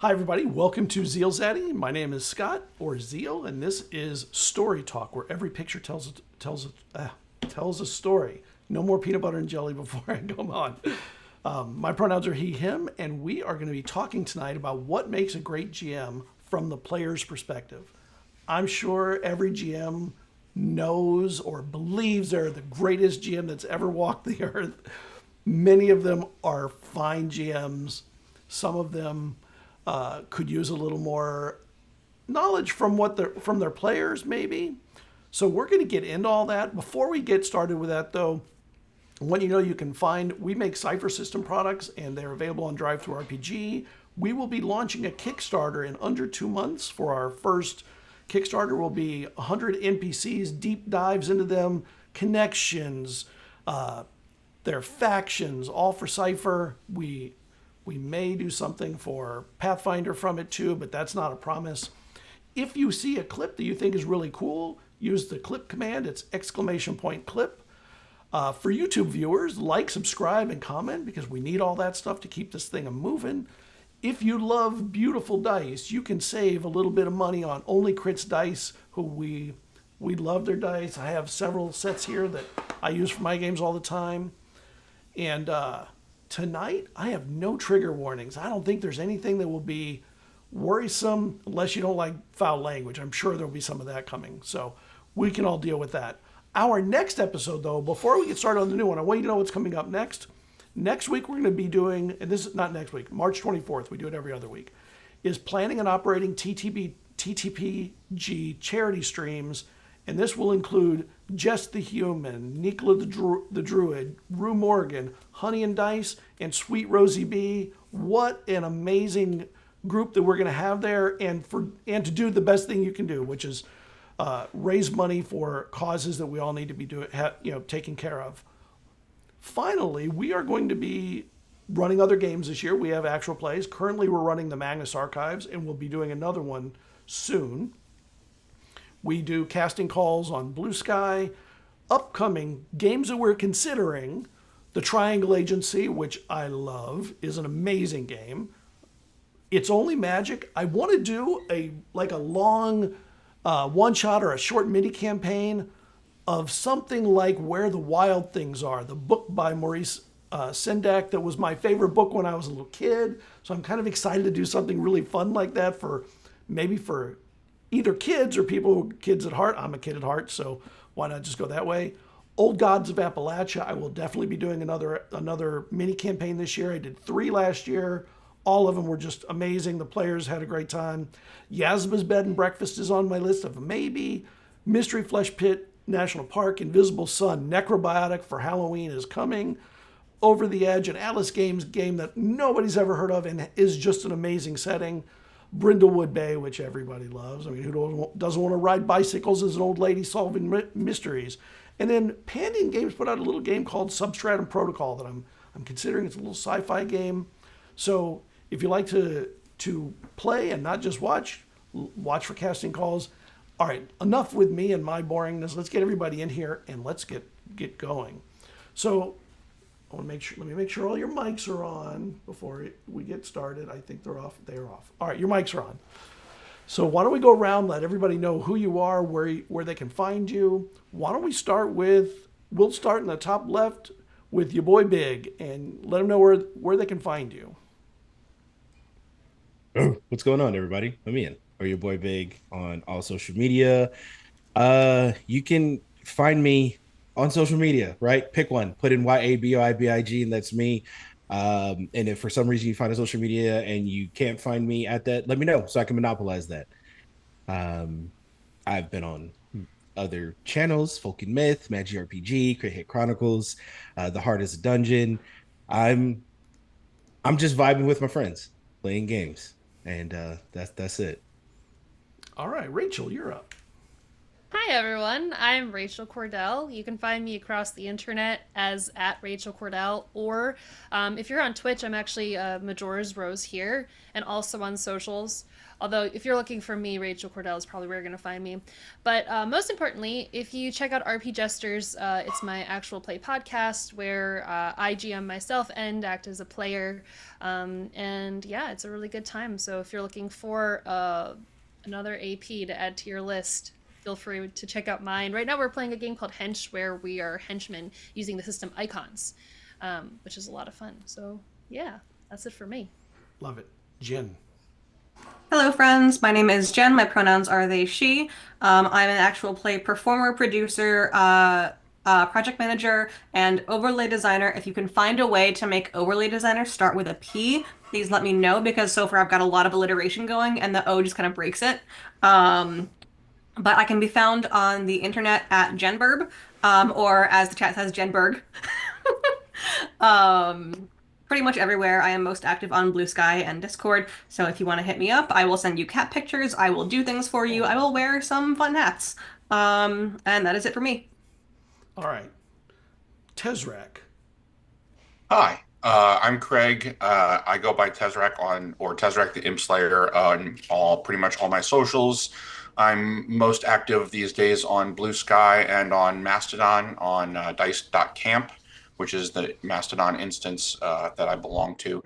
Hi, everybody. Welcome to ZealZaddy. My name is Scott, or Zeal, and this is Story Talk, where every picture tells a story. No more peanut butter and jelly before I go on. My pronouns are he, him, and we are going to be talking tonight about what makes a great GM from the player's perspective. I'm sure every GM knows or believes they're the greatest GM that's ever walked the earth. Many of them are fine GMs. Some of them could use a little more knowledge from their players, maybe. So we're going to get into all that. Before we get started with that, though, I want you to know we make Cypher SYstem products, and they're available on DriveThruRPG. We will be launching a Kickstarter in under 2 months for our first Kickstarter. Will be 100 NPCs, deep dives into them, connections, their factions, all for Cypher. We may do something for Pathfinder from it too, but that's not a promise. If you see a clip that you think is really cool, use the clip command. It's !clip. For YouTube viewers, like, subscribe, and comment, because we need all that stuff to keep this thing moving. If you love beautiful dice, you can save a little bit of money on Only Crits Dice, who we love their dice. I have several sets here that I use for my games all the time. And tonight, I have no trigger warnings. I don't think there's anything that will be worrisome unless you don't like foul language. I'm sure there'll be some of that coming. So we can all deal with that. Our next episode, though, before we get started on the new one, I want you to know what's coming up next. Next week, we're going to be doing, and this is not next week, March 24th, we do it every other week, is planning and operating TTRPG charity streams. And this will include Jess the Human, Nicola the Druid, Rue Morgan, Honey and Dice, and Sweet Rosie B. What an amazing group that we're going to have there, and to do the best thing you can do, which is raise money for causes that we all need to be taking care of. Finally, we are going to be running other games this year. We have actual plays. Currently, we're running the Magnus Archives, and we'll be doing another one soon. We do casting calls on Bluesky. Upcoming games that we're considering, the Triangle Agency, which I love, is an amazing game. It's only Magic. I want to do a long one-shot or a short mini-campaign of something like Where the Wild Things Are, the book by Maurice Sendak that was my favorite book when I was a little kid. So I'm kind of excited to do something really fun like that for either kids or kids at heart. I'm a kid at heart, so why not just go that way? Old Gods of Appalachia, I will definitely be doing another mini campaign this year. I did 3 last year. All of them were just amazing. The players had a great time. Yasma's Bed and Breakfast is on my list of maybe. Mystery Flesh Pit National Park, Invisible Sun, Necrobiotic for Halloween is coming. Over the Edge, an Atlas Games game that nobody's ever heard of and is just an amazing setting. Brindlewood Bay, which everybody loves. I mean, who doesn't want to ride bicycles as an old lady solving mysteries? And then Pandion Games put out a little game called Substratum Protocol that I'm considering. It's a little sci-fi game. So if you like to play and not just watch for casting calls. All right, enough with me and my boringness. Let's get everybody in here and let's get going. So let me make sure all your mics are on before we get started. I think they're off. They're off. All right, your mics are on. So why don't we go around, let everybody know who you are, where they can find you. Why don't we we'll start in the top left with YaBoiBIG and let them know where they can find you. Oh, what's going on, everybody? I'm Ian, or YaBoiBIG on all social media. You can find me on social media, right? Pick one, put in YaBoiBIG, and that's me. And if for some reason you find a social media and you can't find me at that, let me know so I can monopolize that. I've been on other channels, Folk and Myth, Magic RPG, Crit Hit Chronicles, The Heart is a Dungeon. I'm just vibing with my friends, playing games, and that's it. All right, Rachel, you're up. Hi everyone, I'm Rachel Kordell. You can find me across the internet as at Rachel Kordell, or if you're on Twitch, I'm actually Majora's Rose here, and also on socials. Although if you're looking for me, Rachel Kordell is probably where you're gonna find me. But most importantly, if you check out RP Jesters, it's my actual play podcast where I GM myself and act as a player, and yeah, it's a really good time. So if you're looking for another AP to add to your list, feel free to check out mine. Right now, we're playing a game called Hench, where we are henchmen using the system Icons, which is a lot of fun. So, yeah, that's it for me. Love it. Jen. Hello, friends. My name is Jen. My pronouns are they, she. I'm an actual play performer, producer, project manager, and overlay designer. If you can find a way to make overlay designer start with a P, please let me know because so far I've got a lot of alliteration going and the O just kind of breaks it. But I can be found on the internet at JienBirg, or as the chat says, JienBirg. Pretty much everywhere. I am most active on Bluesky and Discord. So if you want to hit me up, I will send you cat pictures. I will do things for you. I will wear some fun hats. And that is it for me. All right. Tezrak. Hi, I'm Craig. I go by Tezrak or Tezrak the Imp Slayer on pretty much all my socials. I'm most active these days on Bluesky and on Mastodon on dice.camp, which is the Mastodon instance that I belong to.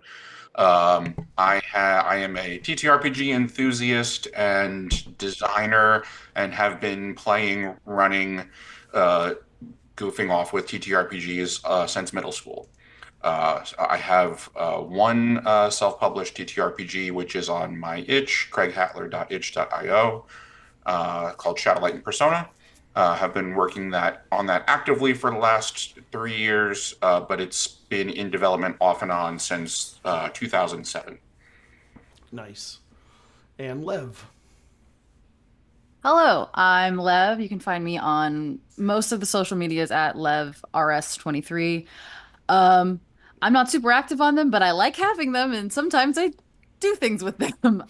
I am a TTRPG enthusiast and designer, and have been running, goofing off with TTRPGs since middle school. I have one self-published TTRPG, which is on my itch, craighatler.itch.io, called Shadowlight and Persona. Have been working on that actively for the last 3 years, but it's been in development off and on since 2007. Nice. And Lev. Hello, I'm Lev. You can find me on most of the social medias at LevRS23. I'm not super active on them, but I like having them, and sometimes I do things with them.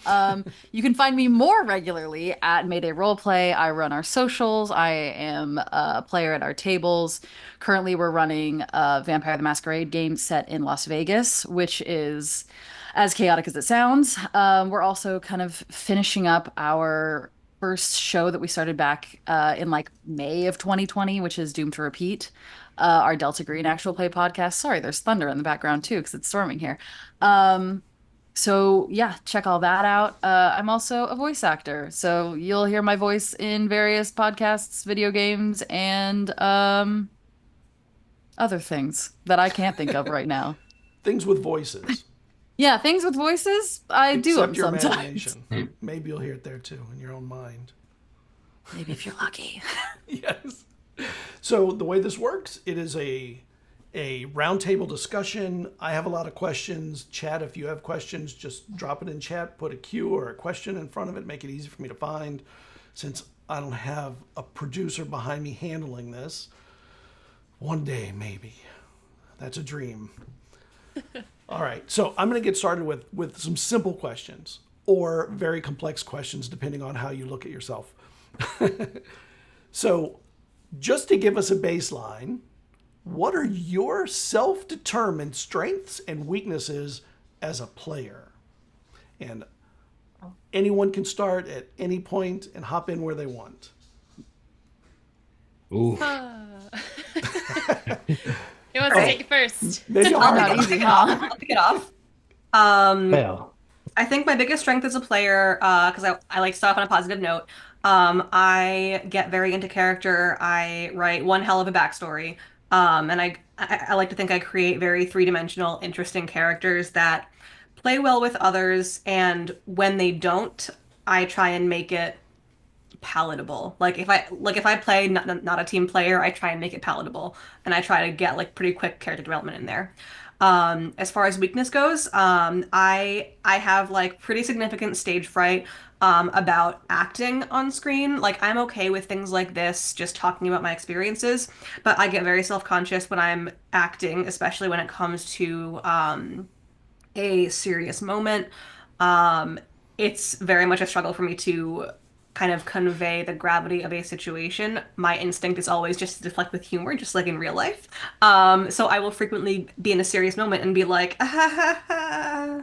You can find me more regularly at Mayday Roleplay. I run our socials. I am a player at our tables. Currently, we're running a Vampire the Masquerade game set in Las Vegas, which is as chaotic as it sounds. We're also kind of finishing up our first show that we started back in like May of 2020, which is Doomed to Repeat. Our Delta Green actual play podcast. Sorry, there's thunder in the background too, because it's storming here. So yeah, check all that out. I'm also a voice actor, so you'll hear my voice in various podcasts, video games, and other things that I can't think of right now. Things with voices. Yeah, things with voices. I do them Except your sometimes. imagination. Maybe you'll hear it there too, in your own mind. Maybe if you're lucky. Yes. So the way this works, it is a roundtable discussion. I have a lot of questions. Chat, if you have questions, just drop it in chat. Put a Q or a question in front of it. Make it easy for me to find. Since I don't have a producer behind me handling this, one day maybe. That's a dream. All right. So I'm going to get started with some simple questions or very complex questions, depending on how you look at yourself. So just to give us a baseline, what are your self-determined strengths and weaknesses as a player? And anyone can start at any point and hop in where they want. Ooh. Who wants to take it first? Maybe Not I'll easy, huh? I'll kick it off. Well, I think my biggest strength as a player, because I like to start off on a positive note, I get very into character. I write one hell of a backstory. And I like to think I create very three-dimensional, interesting characters that play well with others. And when they don't, I try and make it palatable. Like if I play not a team player, I try and make it palatable, and I try to get like pretty quick character development in there. As far as weakness goes, I have like pretty significant stage fright about acting on screen. Like I'm okay with things like this, just talking about my experiences, but I get very self-conscious when I'm acting, especially when it comes to a serious moment. It's very much a struggle for me to kind of convey the gravity of a situation, my instinct is always just to deflect with humor, just like in real life. So I will frequently be in a serious moment and be like, ah, ha, ha, ha.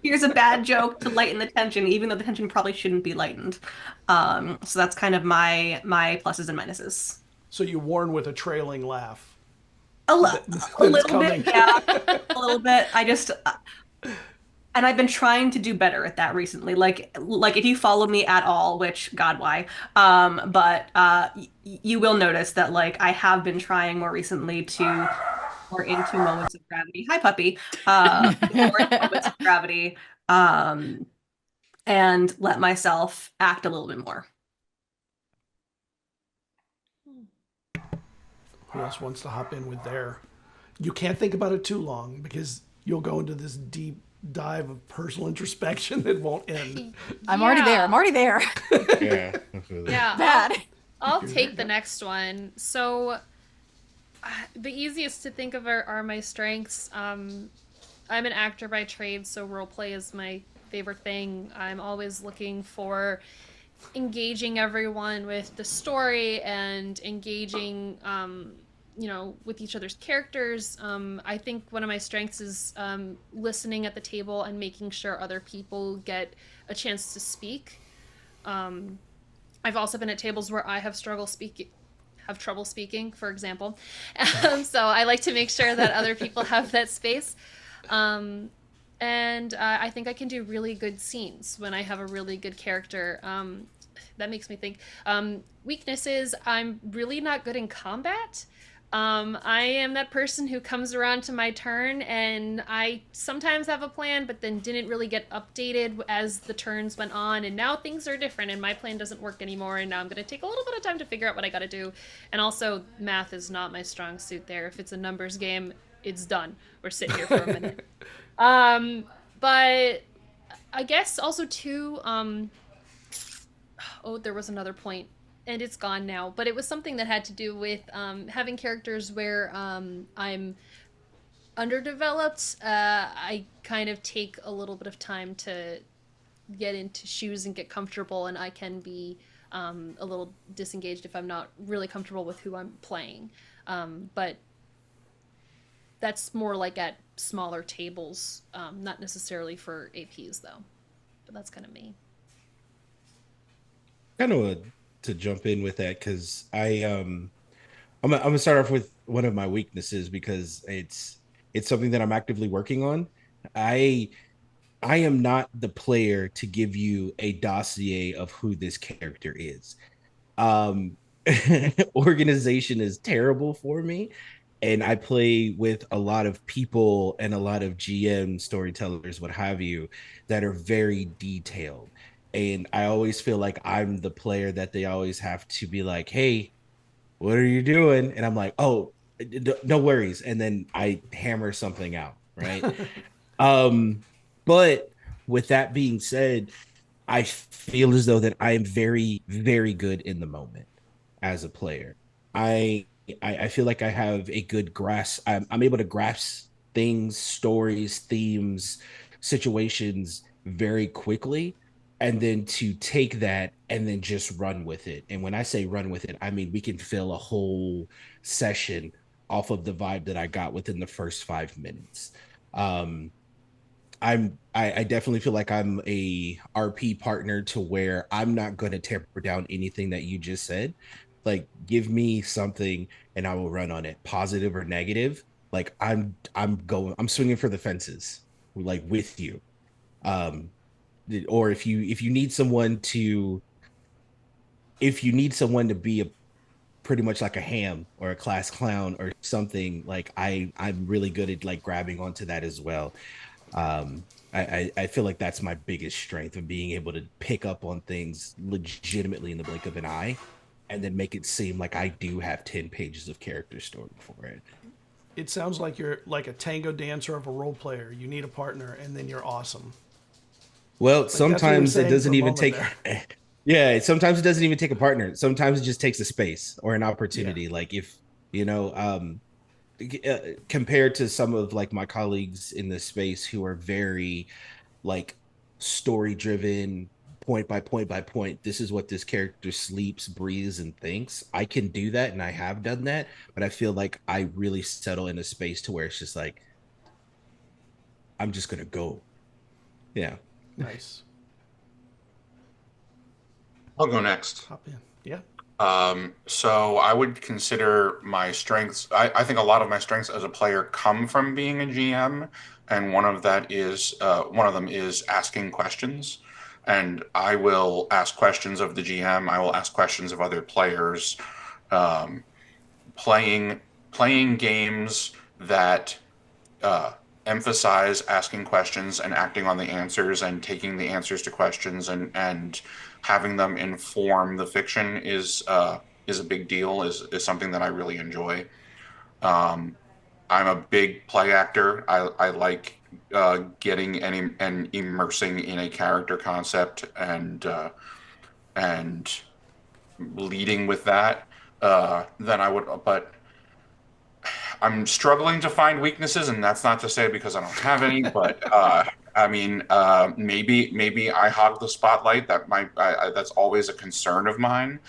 Here's a bad joke to lighten the tension, even though the tension probably shouldn't be lightened. So that's kind of my pluses and minuses. So you warn with a trailing laugh. A, li- a little coming. bit, yeah, a little bit. And I've been trying to do better at that recently. Like if you follow me at all, which God, why? But you will notice that like I have been trying more recently to more into moments of gravity. Hi, puppy. More into moments of gravity, and let myself act a little bit more. Who else wants to hop in with their? You can't think about it too long because you'll go into this deep dive of personal introspection that won't end. I'm already there. I'm already there. Yeah, absolutely. Yeah. Bad. I'll take the next one. So the easiest to think of are my strengths. I'm an actor by trade, so roleplay is my favorite thing. I'm always looking for engaging everyone with the story and engaging with each other's characters. I think one of my strengths is listening at the table and making sure other people get a chance to speak. I've also been at tables where I have trouble speaking, for example. So I like to make sure that other people have that space. And I think I can do really good scenes when I have a really good character. That makes me think. Weaknesses, I'm really not good in combat. I am that person who comes around to my turn and I sometimes have a plan, but then didn't really get updated as the turns went on. And now things are different and my plan doesn't work anymore. And now I'm going to take a little bit of time to figure out what I got to do. And also math is not my strong suit there. If it's a numbers game, it's done. We're sitting here for a minute. But I guess also too, there was another point. And it's gone now, but it was something that had to do with having characters where I'm underdeveloped. I kind of take a little bit of time to get into shoes and get comfortable, and I can be a little disengaged if I'm not really comfortable with who I'm playing. But that's more like at smaller tables, not necessarily for APs though. But that's kind of me. Kind of to jump in with that because I'm gonna start off with one of my weaknesses because it's something that I'm actively working on. I am not the player to give you a dossier of who this character is. Organization is terrible for me, and I play with a lot of people and a lot of GM storytellers, what have you, that are very detailed. And I always feel like I'm the player that they always have to be like, hey, what are you doing? And I'm like, oh, no worries. And then I hammer something out, right? But with that being said, I feel as though that I am very, very good in the moment as a player. I feel like I have a good grasp. I'm able to grasp things, stories, themes, situations very quickly. And then to take that and then just run with it. And when I say run with it, I mean we can fill a whole session off of the vibe that I got within the first 5 minutes. I definitely feel like I'm a RP partner to where I'm not going to tamper down anything that you just said. Like, give me something and I will run on it, positive or negative. Like I'm swinging for the fences, like with you. Or if you need someone to be a pretty much like a ham or a class clown or something, like I'm really good at like grabbing onto that as well. I feel like that's my biggest strength of being able to pick up on things legitimately in the blink of an eye and then make it seem like I do have 10 pages of character story for it. It sounds like you're like a tango dancer of a role player. You need a partner and then you're awesome. Well, like sometimes it doesn't even take yeah, sometimes it doesn't even take a partner. Sometimes it just takes a space or an opportunity. Yeah. Like if, compared to some of like my colleagues in this space who are very like story driven, point by point by point, this is what this character sleeps, breathes, and thinks. I can do that, and I have done that, but I feel like I really settle in a space to where it's just like, I'm just gonna go. Yeah. Nice. I'll go next. Hop in. Yeah. So I would consider my strengths. I think a lot of my strengths as a player come from being a GM, and one of them is asking questions. And I will ask questions of the GM. I will ask questions of other players. Playing games that emphasize asking questions and acting on the answers and taking the answers to questions and having them inform the fiction is a big deal, is something that I really enjoy. I'm a big play actor. I like getting and immersing in a character concept and leading with that. But I'm struggling to find weaknesses, and that's not to say because I don't have any, but I mean, maybe I hog the spotlight. That's always a concern of mine.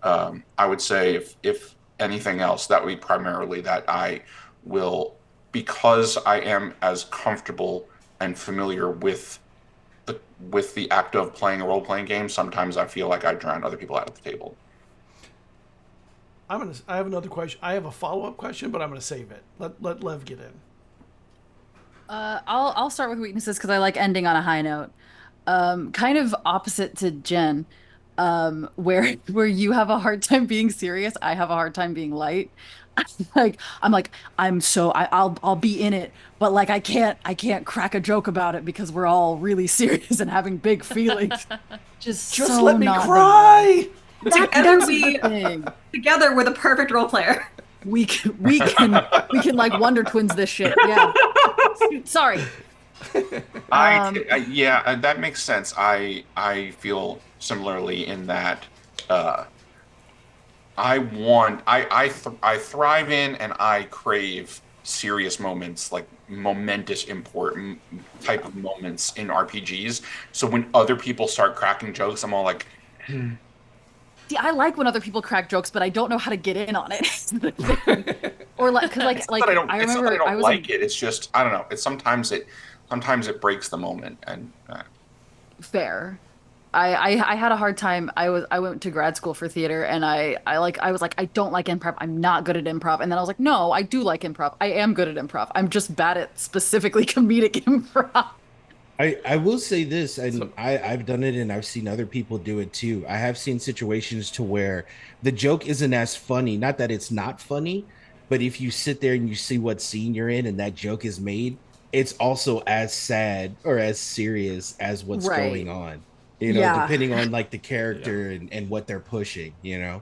I would say if anything else, that would be primarily that I will, because I am as comfortable and familiar with the act of playing a role-playing game, sometimes I feel like I drown other people out of the table. I have another question. I have a follow-up question, but I'm gonna save it. Let Lev get in. I'll start with weaknesses because I like ending on a high note. Kind of opposite to Jen, where you have a hard time being serious, I have a hard time being light. I'll be in it, but like I can't crack a joke about it because we're all really serious and having big feelings. Just so let me not cry. Together we're the perfect role player. We can like Wonder Twins this shit. Yeah. Sorry. Yeah, that makes sense. I feel similarly in that I thrive in and I crave serious moments, like momentous, important type of moments in RPGs. So when other people start cracking jokes, I'm all like, See, I like when other people crack jokes, but I don't know how to get in on it. Or like, cause like I remember I don't like it. It's just I don't know. It's sometimes it breaks the moment. And fair. I had a hard time. I went to grad school for theater, and I was like, I don't like improv. I'm not good at improv. And then I was like, no, I do like improv. I am good at improv. I'm just bad at specifically comedic improv. I will say this, and I've done it and I've seen other people do it too. I have seen situations to where the joke isn't as funny. Not that it's not funny, but if you sit there and you see what scene you're in and that joke is made, it's also as sad or as serious as what's going on. You know, depending on like the character and what they're pushing, you know?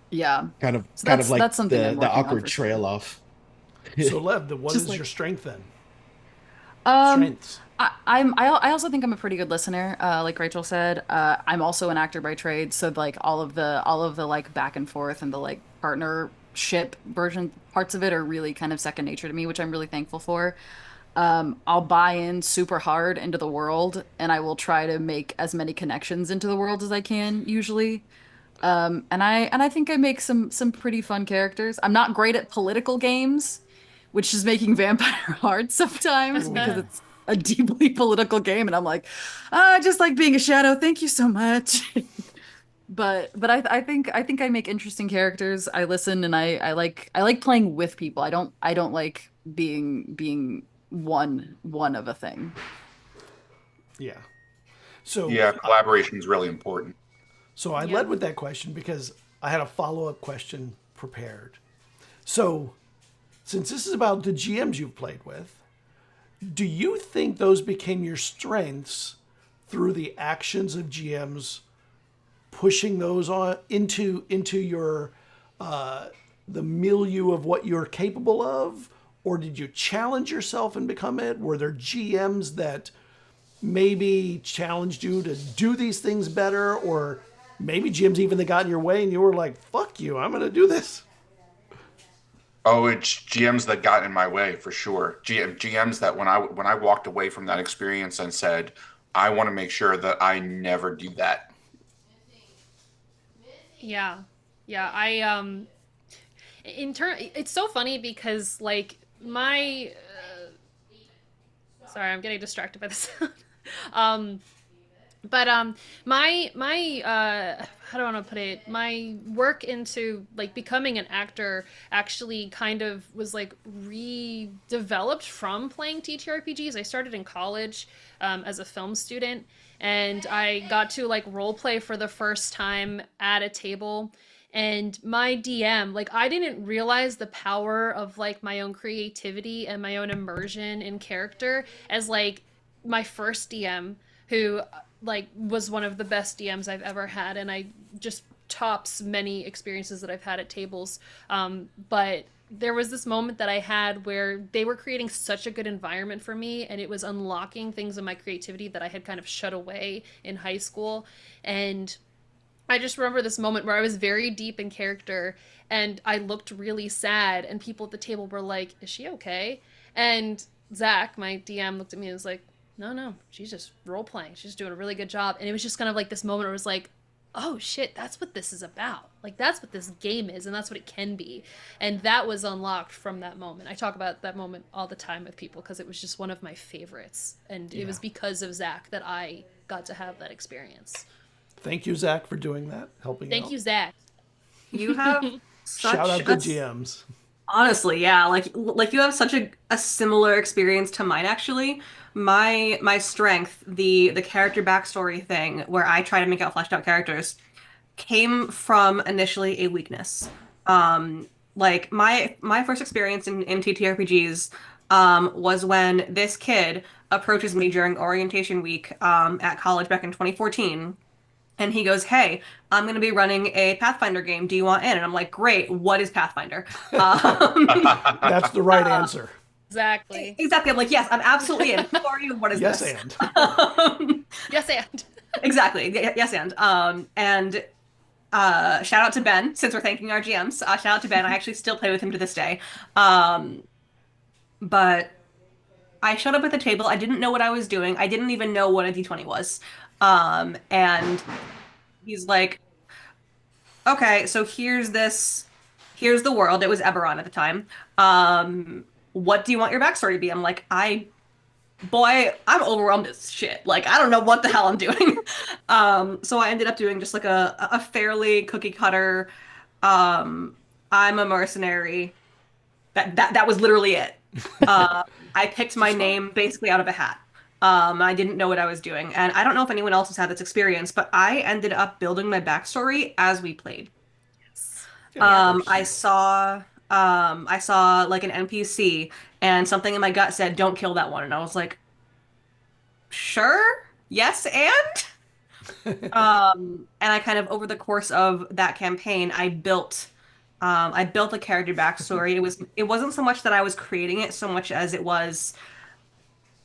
Yeah. Kind of like that's something the awkward trail off. So Lev, what is your strength then? Strengths. I also think I'm a pretty good listener. Like Rachel said, I'm also an actor by trade, so like all of the like back and forth and the like partnership version parts of it are really kind of second nature to me, which I'm really thankful for. I'll buy in super hard into the world, and I will try to make as many connections into the world as I can usually. And I think I make some pretty fun characters. I'm not great at political games, which is making Vampire hard sometimes because it's a deeply political game, and I'm like, I just like being a shadow. Thank you so much. But I think I make interesting characters. I listen, and I like playing with people. I don't like being one of a thing. Yeah. So yeah, collaboration is really important. So I led with that question because I had a follow-up question prepared. So since this is about the GMs you've played with, do you think those became your strengths through the actions of GMs pushing those on into your the milieu of what you're capable of, or did you challenge yourself and become it? Were there GMs that maybe challenged you to do these things better, or maybe GMs even that got in your way and you were like, "Fuck you, I'm gonna do this"? Oh, it's GMs that got in my way for sure. GMs that when I walked away from that experience and said, I want to make sure that I never do that. Yeah. Yeah, it's so funny because like my sorry, I'm getting distracted by this. um but my how do I want to put it, my work into like becoming an actor actually kind of was like redeveloped from playing TTRPGs. I started in college as a film student, and I got to like role play for the first time at a table. And my DM, like, I didn't realize the power of like my own creativity and my own immersion in character as like my first DM, who like was one of the best DMs I've ever had, and I just tops many experiences that I've had at tables. But there was this moment that I had where they were creating such a good environment for me, and it was unlocking things in my creativity that I had kind of shut away in high school. And I just remember this moment where I was very deep in character and I looked really sad, and people at the table were like, "Is she okay?" And Zach, my DM, looked at me and was like, "No, she's just role playing. She's doing a really good job." And it was just kind of like this moment where it was like, "Oh shit, that's what this is about. Like, that's what this game is, and that's what it can be." And that was unlocked from that moment. I talk about that moment all the time with people because it was just one of my favorites. And it was because of Zach that I got to have that experience. Thank you, Zach, for doing that, helping out. Thank you, Zach. You have such Shout out to GMs. Honestly, yeah, like you have such a similar experience to mine actually. My strength, the character backstory thing where I try to make out fleshed out characters came from initially a weakness. Like my first experience in TTRPGs was when this kid approaches me during orientation week at college back in 2014. And he goes, "Hey, I'm going to be running a Pathfinder game. Do you want in?" And I'm like, "Great. What is Pathfinder?" That's the right answer. Exactly. Exactly. I'm like, "Yes, I'm absolutely in. Who are you? What is Yes, this?" and. Yes, and. Exactly. Yes, and shout out to Ben, since we're thanking our GMs. Shout out to Ben. I actually still play with him to this day. But I showed up at the table. I didn't know what I was doing. I didn't even know what a D20 was. And he's like, "Okay, so here's the world." It was Eberron at the time. What do you want your backstory to be? I'm like, boy, I'm overwhelmed as shit. Like, I don't know what the hell I'm doing. So I ended up doing just like a fairly cookie cutter, I'm a mercenary. That was literally it. I picked my name basically out of a hat. I didn't know what I was doing, and I don't know if anyone else has had this experience, but I ended up building my backstory as we played. I saw like an NPC, and something in my gut said, "Don't kill that one," and I was like, "Sure, yes, and." And I kind of over the course of that campaign, I built the character backstory. It wasn't so much that I was creating it so much as it was.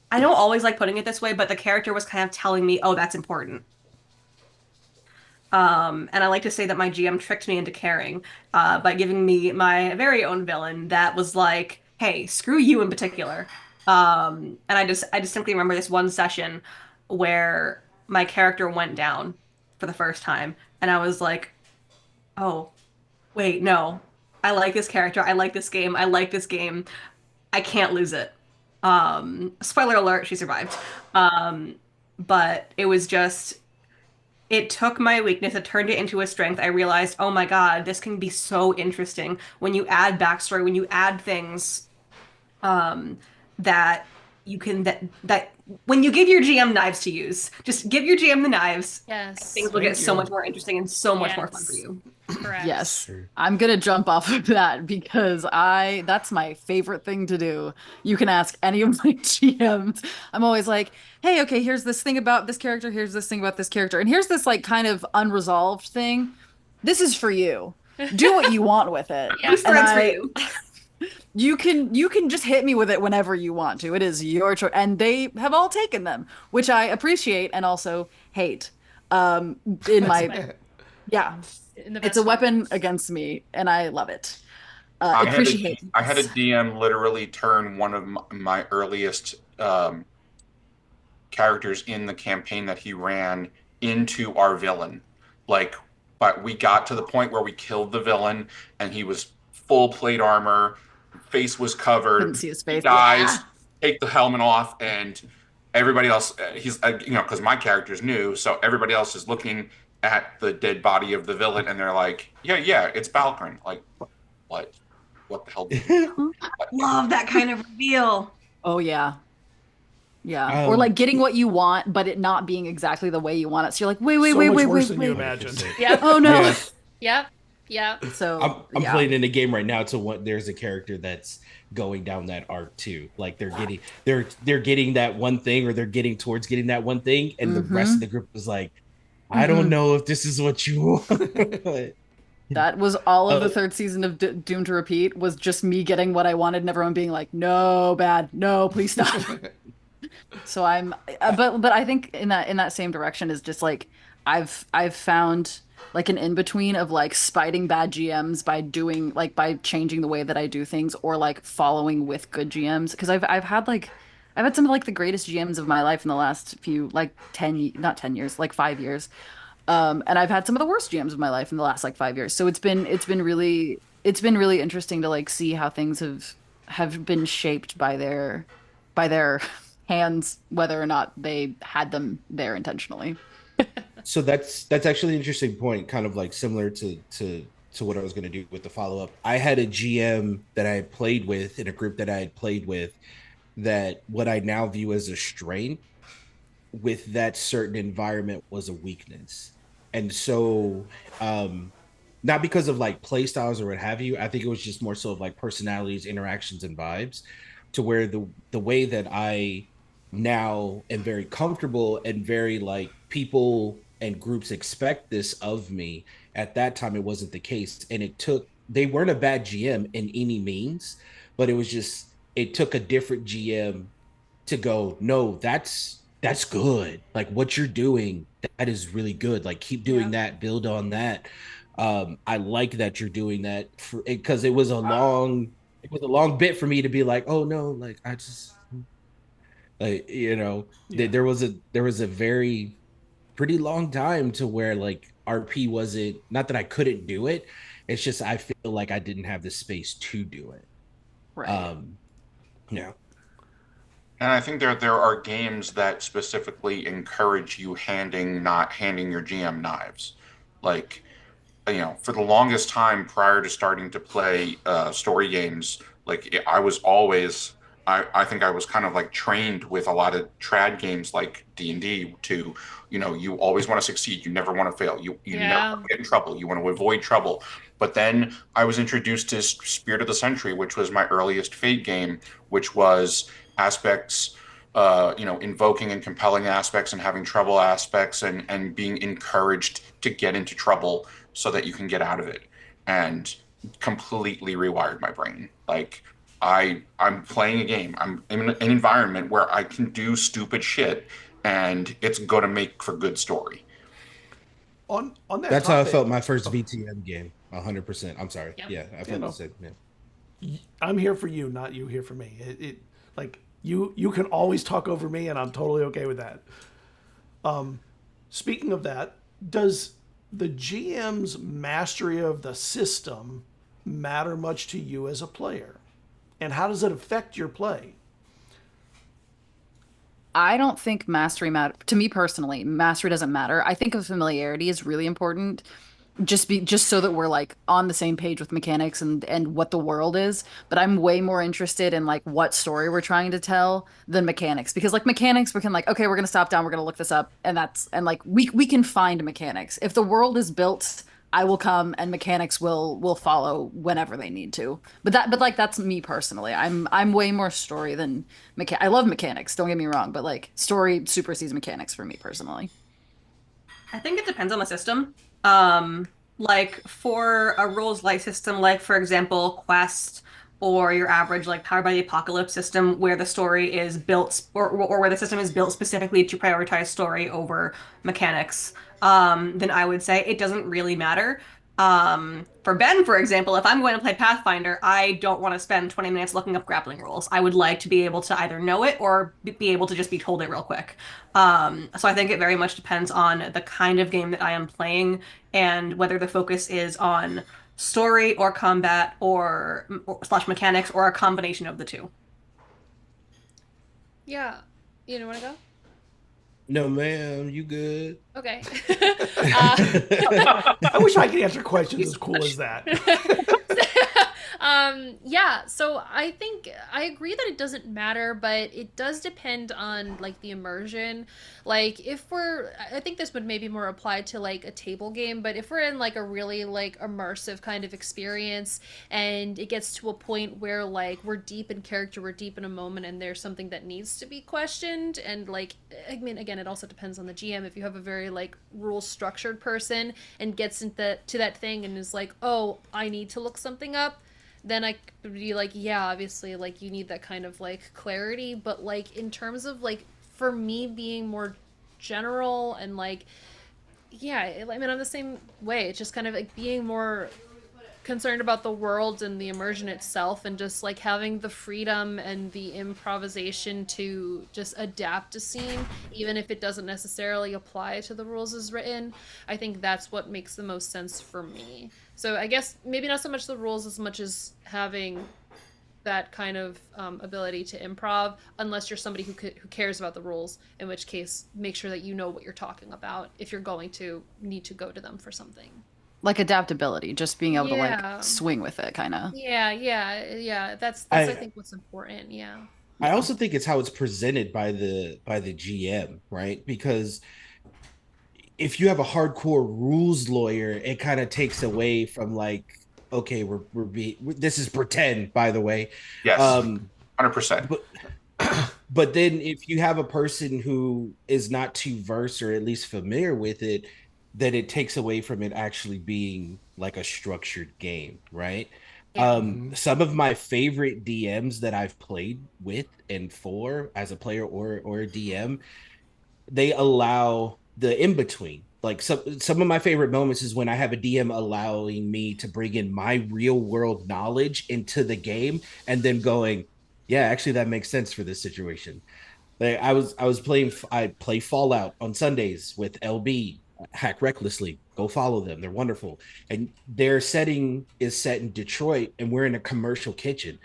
I don't always like putting it this way, but the character was kind of telling me, "Oh, that's important." And I like to say that my GM tricked me into caring by giving me my very own villain that was like, "Hey, screw you in particular." And I distinctly remember this one session where my character went down for the first time, and I was like, "Oh, wait, no. I like this character. I like this game. I like this game. I can't lose it." Spoiler alert, she survived. But it was just, it took my weakness, it turned it into a strength. I realized, oh my God, this can be so interesting when you add backstory, when you add things, that you can, that when you give your GM knives to use, just give your GM the knives. Yes. Things will get so much more interesting and so much more fun for Yes. you. Correct. Yes. I'm gonna jump off of that because that's my favorite thing to do. You can ask any of my GMs. I'm always like, "Hey, okay, here's this thing about this character, here's this thing about this character, and here's this like kind of unresolved thing. This is for you. Do what you want with it." Yeah. Who's threads for you? You can just hit me with it whenever you want to. It is your choice. And they have all taken them, which I appreciate and also hate. Yeah. It's a weapon against me, and I love it. I Appreciate had a DM literally turn one of my earliest characters in the campaign that he ran into our villain. Like, but we got to the point where we killed the villain and he was full plate armor, face was covered. Couldn't see his face. He dies, Yeah. take the helmet off, and everybody else, he's, because my character's new, so everybody else is looking at the dead body of the villain and they're like, yeah, it's Balgrin. Like, what? What the hell? Did you Love that kind of reveal. Oh yeah. Yeah. Or like getting what you want, but it not being exactly the way you want it. So you're like, wait, So much worse wait, than you wait. imagined. Yep. Oh no. Yeah. Yep. So I'm yeah. playing in a game right now to what there's a character that's going down that arc too. Like they're getting that one thing, or they're getting towards getting that one thing, and the rest of the group is like, I don't know if this is what you want. That was all of the third season of Doom to Repeat, was just me getting what I wanted and everyone being like, no, bad, no, please stop. So I'm, but I think in that same direction is just like, I've found like an in between of like spiting bad GMs by doing like by changing the way that I do things, or like following with good GMs, because I've had some of like the greatest GMs of my life in the last few like 10 years, like 5 years. And I've had some of the worst GMs of my life in the last like 5 years. So it's been really interesting to like see how things have been shaped by their hands, whether or not they had them there intentionally. So that's actually an interesting point, kind of like similar to what I was going to do with the follow-up. I had a GM that I had played with in a group that I had played with, that what I now view as a strength with that certain environment was a weakness. And so not because of like play styles or what have you, I think it was just more so of like personalities, interactions, and vibes, to where the way that I now am very comfortable and very like people and groups expect this of me. At that time, it wasn't the case. And they weren't a bad GM in any means, but it took a different GM to go, no, that's good. Like what you're doing, that is really good. Like keep doing that, build on that. I like that you're doing that, because it was a long bit for me to be like, oh no, like I just like, there was a very pretty long time to where like RP wasn't, not that I couldn't do it, it's just I feel like I didn't have the space to do it. Right. Yeah. And I think there are games that specifically encourage you not handing your GM knives. Like, for the longest time prior to starting to play story games, like I was always, I think I was kind of like trained with a lot of trad games like D&D to, you always want to succeed. You never want to fail. You never want to get in trouble. You want to avoid trouble. But then I was introduced to Spirit of the Century, which was my earliest Fate game, which was aspects, invoking and compelling aspects and having trouble aspects, and being encouraged to get into trouble so that you can get out of it, and completely rewired my brain. Like I'm playing a game. I'm in an environment where I can do stupid shit and it's going to make for good story. On that That's topic, how I felt my first VTM game. 100%. I'm sorry. Yep. Yeah, I felt the same. Yeah. I'm here for you, not you here for me. It like you can always talk over me, and I'm totally okay with that. Speaking of that, does the GM's mastery of the system matter much to you as a player? And how does it affect your play? I don't think mastery matter to me personally. Mastery doesn't matter. I think familiarity is really important. Just so that we're like on the same page with mechanics and what the world is. But I'm way more interested in like what story we're trying to tell than mechanics, because like mechanics we can like, okay, we're gonna stop down, we're gonna look this up, and like we can find mechanics. If the world is built, I will come and mechanics will follow whenever they need to. But like that's me personally. I'm way more story than I love mechanics, don't get me wrong, but like story supersedes mechanics for me personally. I think it depends on the system. Like for a rules-light system, like for example, Quest, or your average like Powered by the Apocalypse system, where the story is built, or where the system is built specifically to prioritize story over mechanics, then I would say it doesn't really matter. For Ben, for example, if I'm going to play Pathfinder, I don't want to spend 20 minutes looking up grappling rules. I would like to be able to either know it or be able to just be told it real quick. So I think it very much depends on the kind of game that I am playing and whether the focus is on story or combat or slash mechanics or a combination of the two. Yeah. You want to go? No, ma'am, you good? Okay. I wish I could answer questions as cool as that. Yeah, so I think I agree that it doesn't matter, but it does depend on like the immersion. Like I think this would maybe more apply to like a table game, but if we're in like a really like immersive kind of experience and it gets to a point where like we're deep in character, we're deep in a moment, and there's something that needs to be questioned, and like, I mean, again, it also depends on the GM. If you have a very like rule structured person and gets into that thing and is like, oh, I need to look something up, then I could be like, yeah, obviously, like, you need that kind of, like, clarity. But, like, in terms of, like, for me being more general and, like, yeah, I mean, I'm the same way. It's just kind of, like, being more concerned about the world and the immersion itself and just, like, having the freedom and the improvisation to just adapt a scene, even if it doesn't necessarily apply to the rules as written. I think that's what makes the most sense for me. So I guess maybe not so much the rules as much as having that kind of ability to improv, unless you're somebody who cares about the rules, in which case make sure that you know what you're talking about if you're going to need to go to them for something. Like adaptability, just being able to like swing with it, kind of. Yeah. That's I think what's important. Yeah. I also think it's how it's presented by the GM, right? Because if you have a hardcore rules lawyer, it kind of takes away from like, okay, this is pretend, by the way. Yes, 100%. But then if you have a person who is not too versed or at least familiar with it, then it takes away from it actually being like a structured game, right? Yeah. Some of my favorite DMs that I've played with and for as a player or a DM, they allow the in-between. Like some of my favorite moments is when I have a DM allowing me to bring in my real world knowledge into the game and then going, yeah, actually that makes sense for this situation. Like I play Fallout on Sundays with LB, Hack Recklessly. Go follow them. They're wonderful. And their setting is set in Detroit and we're in a commercial kitchen.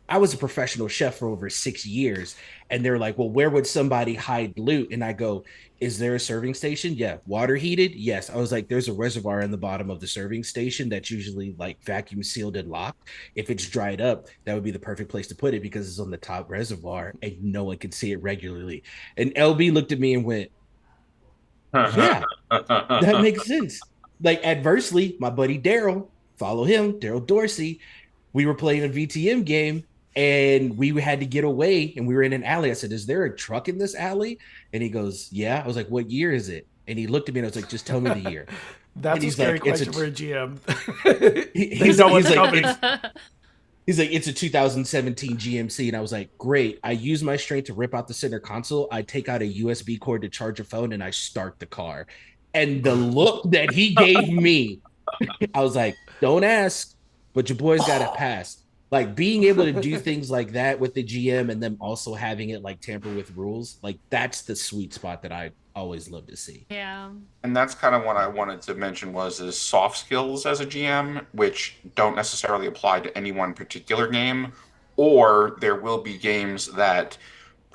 I was a professional chef for over 6 years. And they're like, well, where would somebody hide loot? And I go, is there a serving station? Yeah. Water heated? Yes. I was like, there's a reservoir in the bottom of the serving station that's usually like vacuum sealed and locked. If it's dried up, that would be the perfect place to put it because it's on the top reservoir and no one can see it regularly. And LB looked at me and went, yeah, that makes sense. Like adversely, my buddy Daryl, follow him, Daryl Dorsey, we were playing a VTM game and we had to get away and we were in an alley. I said, is there a truck in this alley? And he goes, yeah. I was like, what year is it? And he looked at me and I was like, just tell me the year. That's a scary question for a GM. He's like, it's a 2017 GMC. And I was like, great. I use my strength to rip out the center console. I take out a USB cord to charge a phone and I start the car. And the look that he gave me, I was like, don't ask, but your boy's got it passed. Like being able to do things like that with the GM and them also having it like tamper with rules, like that's the sweet spot that I always love to see. Yeah. And that's kind of what I wanted to mention is soft skills as a GM, which don't necessarily apply to any one particular game, or there will be games that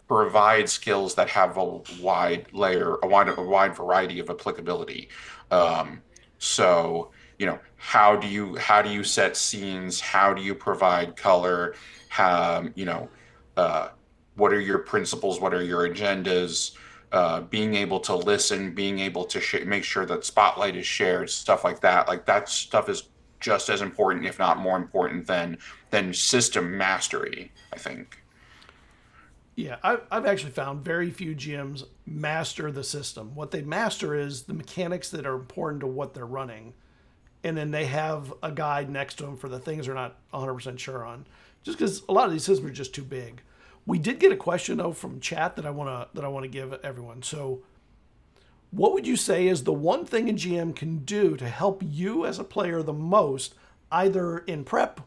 provide skills that have a wide variety of applicability. So, how do you set scenes? How do you provide color? What are your principles? What are your agendas? Being able to listen, being able to make sure that spotlight is shared, stuff like that. Like that stuff is just as important, if not more important than system mastery, I think. Yeah, I've actually found very few GMs master the system. What they master is the mechanics that are important to what they're running. And then they have a guide next to them for the things they're not 100% sure on. Just because a lot of these systems are just too big. We did get a question though from chat that I want to give everyone. So, what would you say is the one thing a GM can do to help you as a player the most, either in prep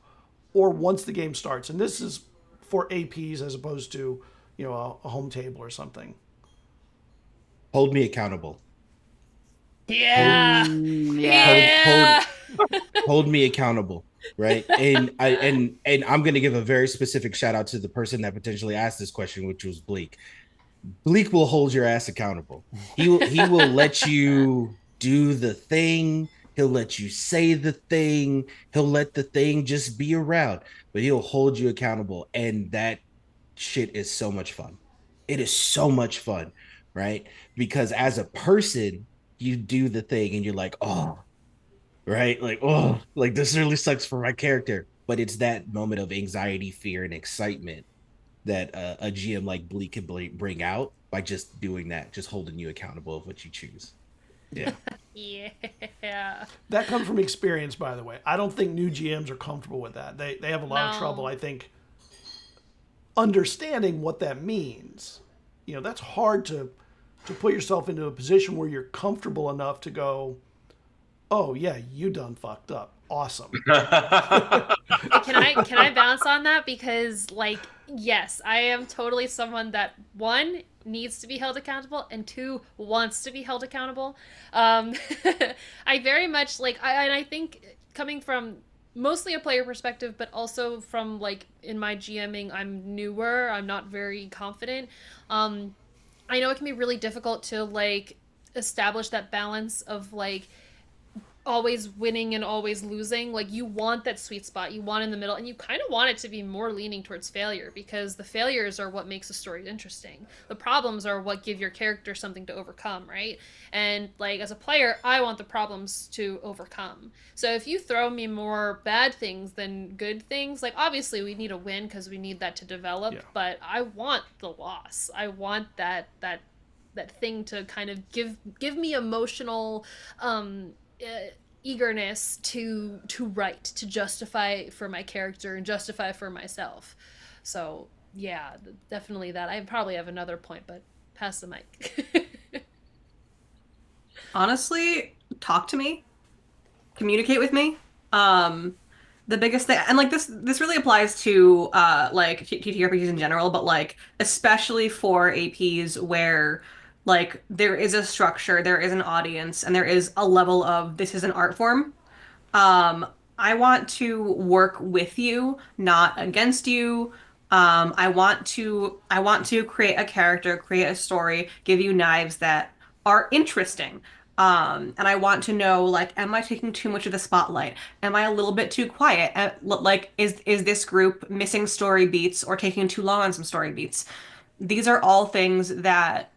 or once the game starts? And this is for APs as opposed to, a home table or something. Hold me accountable. Yeah. Yeah. Hold me accountable, right? And I'm going to give a very specific shout out to the person that potentially asked this question, which was Bleak. Bleak will hold your ass accountable. He will let you do the thing. He'll let you say the thing. He'll let the thing just be around, but he'll hold you accountable. And that shit is so much fun. It is so much fun, right? Because as a person, you do the thing and you're like, oh, right? Like, oh, like this really sucks for my character. But it's that moment of anxiety, fear, and excitement that a GM like Bleak can bring out by just doing that, just holding you accountable of what you choose. Yeah. Yeah. That comes from experience, by the way. I don't think new GMs are comfortable with that. They have a lot of trouble, I think, understanding what that means. That's hard to put yourself into a position where you're comfortable enough to go, oh yeah, you done fucked up. Awesome. Can I bounce on that? Because yes, I am totally someone that, one, needs to be held accountable, and two, wants to be held accountable. I very much and I think coming from mostly a player perspective, but also from in my GMing, I'm newer, I'm not very confident. I know it can be really difficult to establish that balance of always winning and always losing. You want that sweet spot, you want in the middle, and you kind of want it to be more leaning towards failure, because the failures are what makes a story interesting. The problems are what give your character something to overcome, right? And as a player, I want the problems to overcome. So if you throw me more bad things than good things, obviously we need a win because we need that to develop, yeah. But I want the loss. I want that thing to kind of give me emotional eagerness to write, to justify for my character and justify for myself. So yeah, definitely that. I probably have another point, but pass the mic. Honestly, talk to me, communicate with me. The biggest thing, and this really applies to TTRPGs in general, but especially for APs where there is a structure, there is an audience, and there is a level of this is an art form. I want to work with you, not against you. I want to create a character, create a story, give you knives that are interesting. And I want to know, am I taking too much of the spotlight? Am I a little bit too quiet? Is this group missing story beats or taking too long on some story beats? These are all things that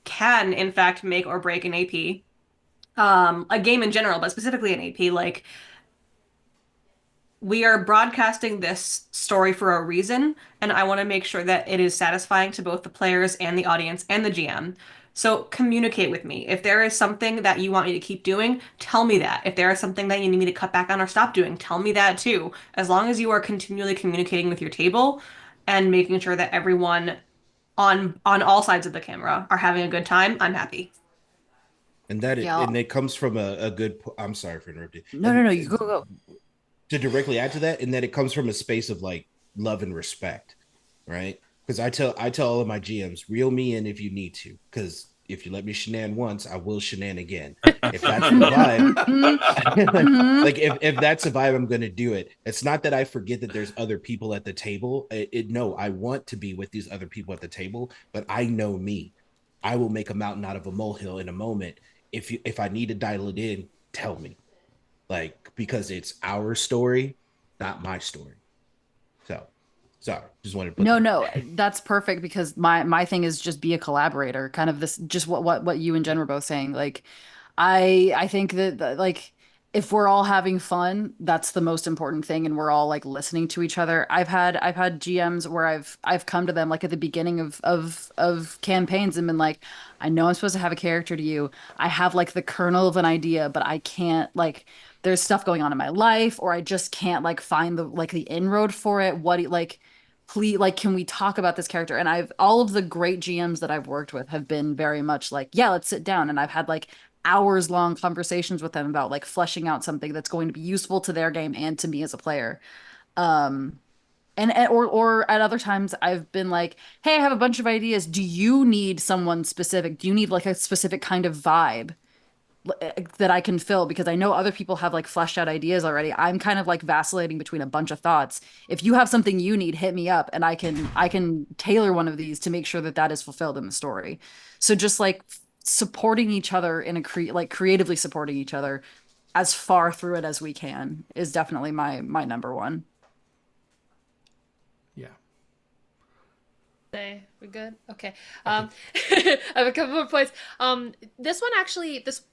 can, in fact, make or break an AP. A game in general, but specifically an AP. We are broadcasting this story for a reason, and I want to make sure that it is satisfying to both the players and the audience and the GM. So communicate with me. If there is something that you want me to keep doing, tell me that. If there is something that you need me to cut back on or stop doing, tell me that too. As long as you are continually communicating with your table and making sure that everyone on all sides of the camera are having a good time, I'm happy. And and it comes from a good. I'm sorry for interrupting. No, you go. To directly add to that, and that it comes from a space of love and respect, right? Because I tell all of my GMs, reel me in if you need to, because if you let me shenan once, I will shenan again. If that's the vibe, if that's the vibe, I'm going to do it. It's not that I forget that there's other people at the table. No, I want to be with these other people at the table, but I know me. I will make a mountain out of a molehill in a moment. If I need to dial it in, tell me, because it's our story, not my story. So. Sorry, just wanted to put No, that's perfect, because my thing is just be a collaborator. Kind of this, just what you and Jen were both saying. I think that if we're all having fun, that's the most important thing, and we're all listening to each other. I've had GMs where I've come to them at the beginning of campaigns and been like, I know I'm supposed to have a character to you. I have the kernel of an idea, but I can't there's stuff going on in my life, or I just can't find the inroad for it. please, like, can we talk about this character? And all of the great GMs that I've worked with have been very much like, yeah, let's sit down. And I've had like hours long conversations with them about like fleshing out something that's going to be useful to their game and to me as a player. Um, or at other times I've been like, hey, I have a bunch of ideas. Do you need someone specific? Do you need like a specific kind of vibe that I can fill? Because I know other people have like fleshed out ideas already. I'm kind of like vacillating between a bunch of thoughts. If you have something you need, hit me up and I can tailor one of these to make sure that that is fulfilled in the story. So just like supporting each other in a creatively supporting each other as far through it as we can is definitely my number one. Yeah. Say we good? Okay. I have a couple more points. This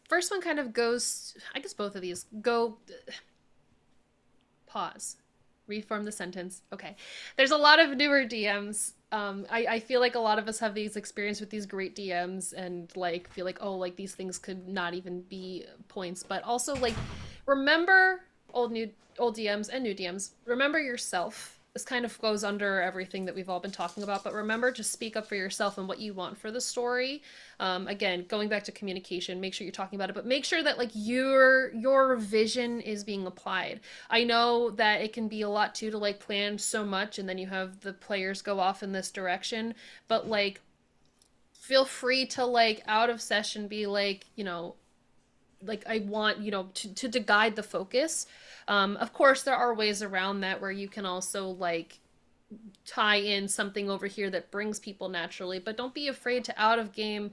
first one kind of goes. I guess both of these go. Pause. Reform the sentence. Okay. There's a lot of newer DMs. I feel like a lot of us have these experience with these great DMs and like feel like, oh, like these things could not even be points, but also like remember old DMs and new DMs. Remember yourself. This kind of goes under everything that we've all been talking about, but remember to speak up for yourself and what you want for the story. Again, going back to communication, make sure you're talking about it, but make sure that like your vision is being applied. I know that it can be a lot too to like plan so much and then you have the players go off in this direction, but like feel free to like out of session be like, like I want, to guide the focus. Of course, there are ways around that where you can also like tie in something over here that brings people naturally, but don't be afraid to out of game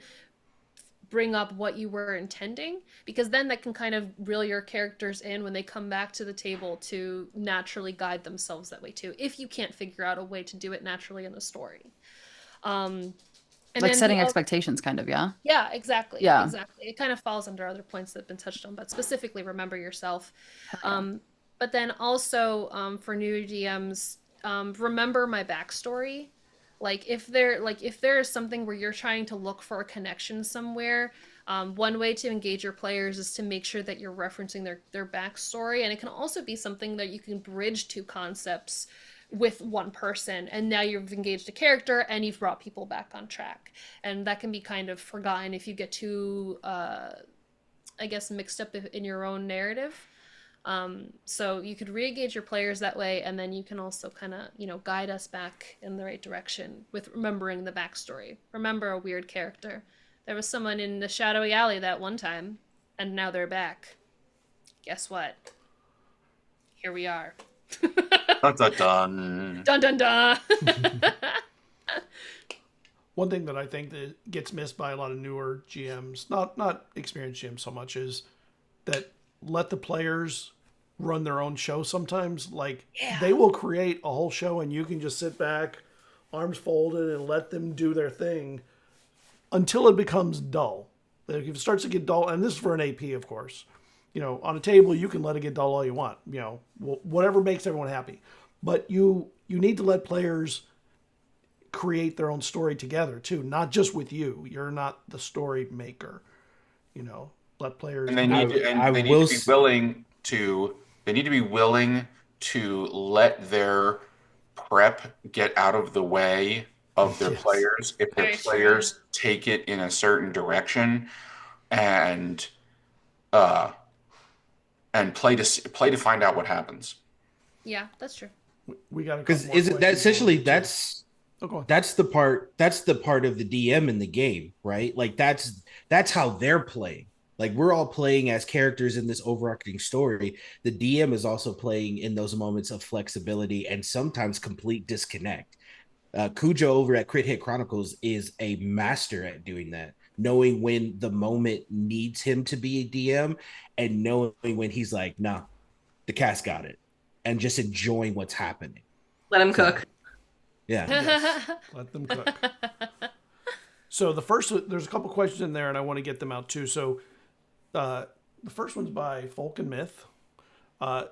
bring up what you were intending, because then that can kind of reel your characters in when they come back to the table to naturally guide themselves that way too, if you can't figure out a way to do it naturally in the story. And like then setting expectations kind of, yeah? Yeah, exactly. Yeah. Exactly. It kind of falls under other points that have been touched on, but specifically remember yourself. Yeah. But then also for new DMs, remember my backstory. Like if there is something where you're trying to look for a connection somewhere, one way to engage your players is to make sure that you're referencing their backstory, and it can also be something that you can bridge two concepts with one person, and now you've engaged a character and you've brought people back on track, and that can be kind of forgotten if you get too I guess mixed up in your own narrative. So you could re-engage your players that way, and then you can also kind of guide us back in the right direction with remembering the backstory. Remember a weird character. There was someone in the shadowy alley that one time and now they're back. Guess what? Here we are. Dun, dun, dun. Dun dun dun. One thing that I think that gets missed by a lot of newer GMs, not experienced GMs so much, is that let the players run their own show sometimes. Like they will create a whole show and you can just sit back, arms folded, and let them do their thing until it becomes dull. Like if it starts to get dull, and this is for an AP, of course, on a table, you can let it get dull all you want, whatever makes everyone happy. But you need to let players create their own story together too, not just with you. You're not the story maker, let players. And they need to be willing to let their prep get out of the way of their players if their players take it in a certain direction, and play to find out what happens. Yeah, that's true. We got because is it that essentially that's the part of the DM in the game, right? Like that's how they're playing. Like we're all playing as characters in this overarching story. The DM is also playing in those moments of flexibility and sometimes complete disconnect. Cujo over at Crit Hit Chronicles is a master at doing that, knowing when the moment needs him to be a DM and knowing when he's like, nah, the cast got it, and just enjoying what's happening. Let him cook. Yeah. Yes, let them cook. So there's a couple questions in there and I want to get them out too. So the first one's by Folk and Myth.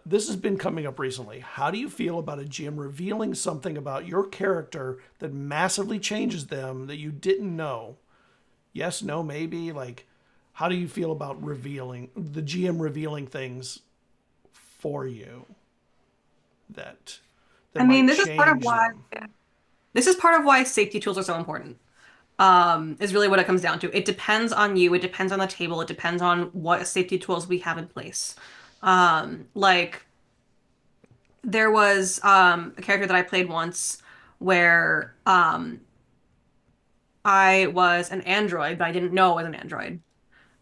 This has been coming up recently. How do you feel about a GM revealing something about your character that massively changes them that you didn't know? Yes, no, maybe. Like, how do you feel about the GM revealing things for you that I mean, this is part of why. them? This is part of why safety tools are so important. Is really what it comes down to. It depends on you. It depends on the table. It depends on what safety tools we have in place. Like there was a character that I played once where I was an android, but I didn't know I was an android.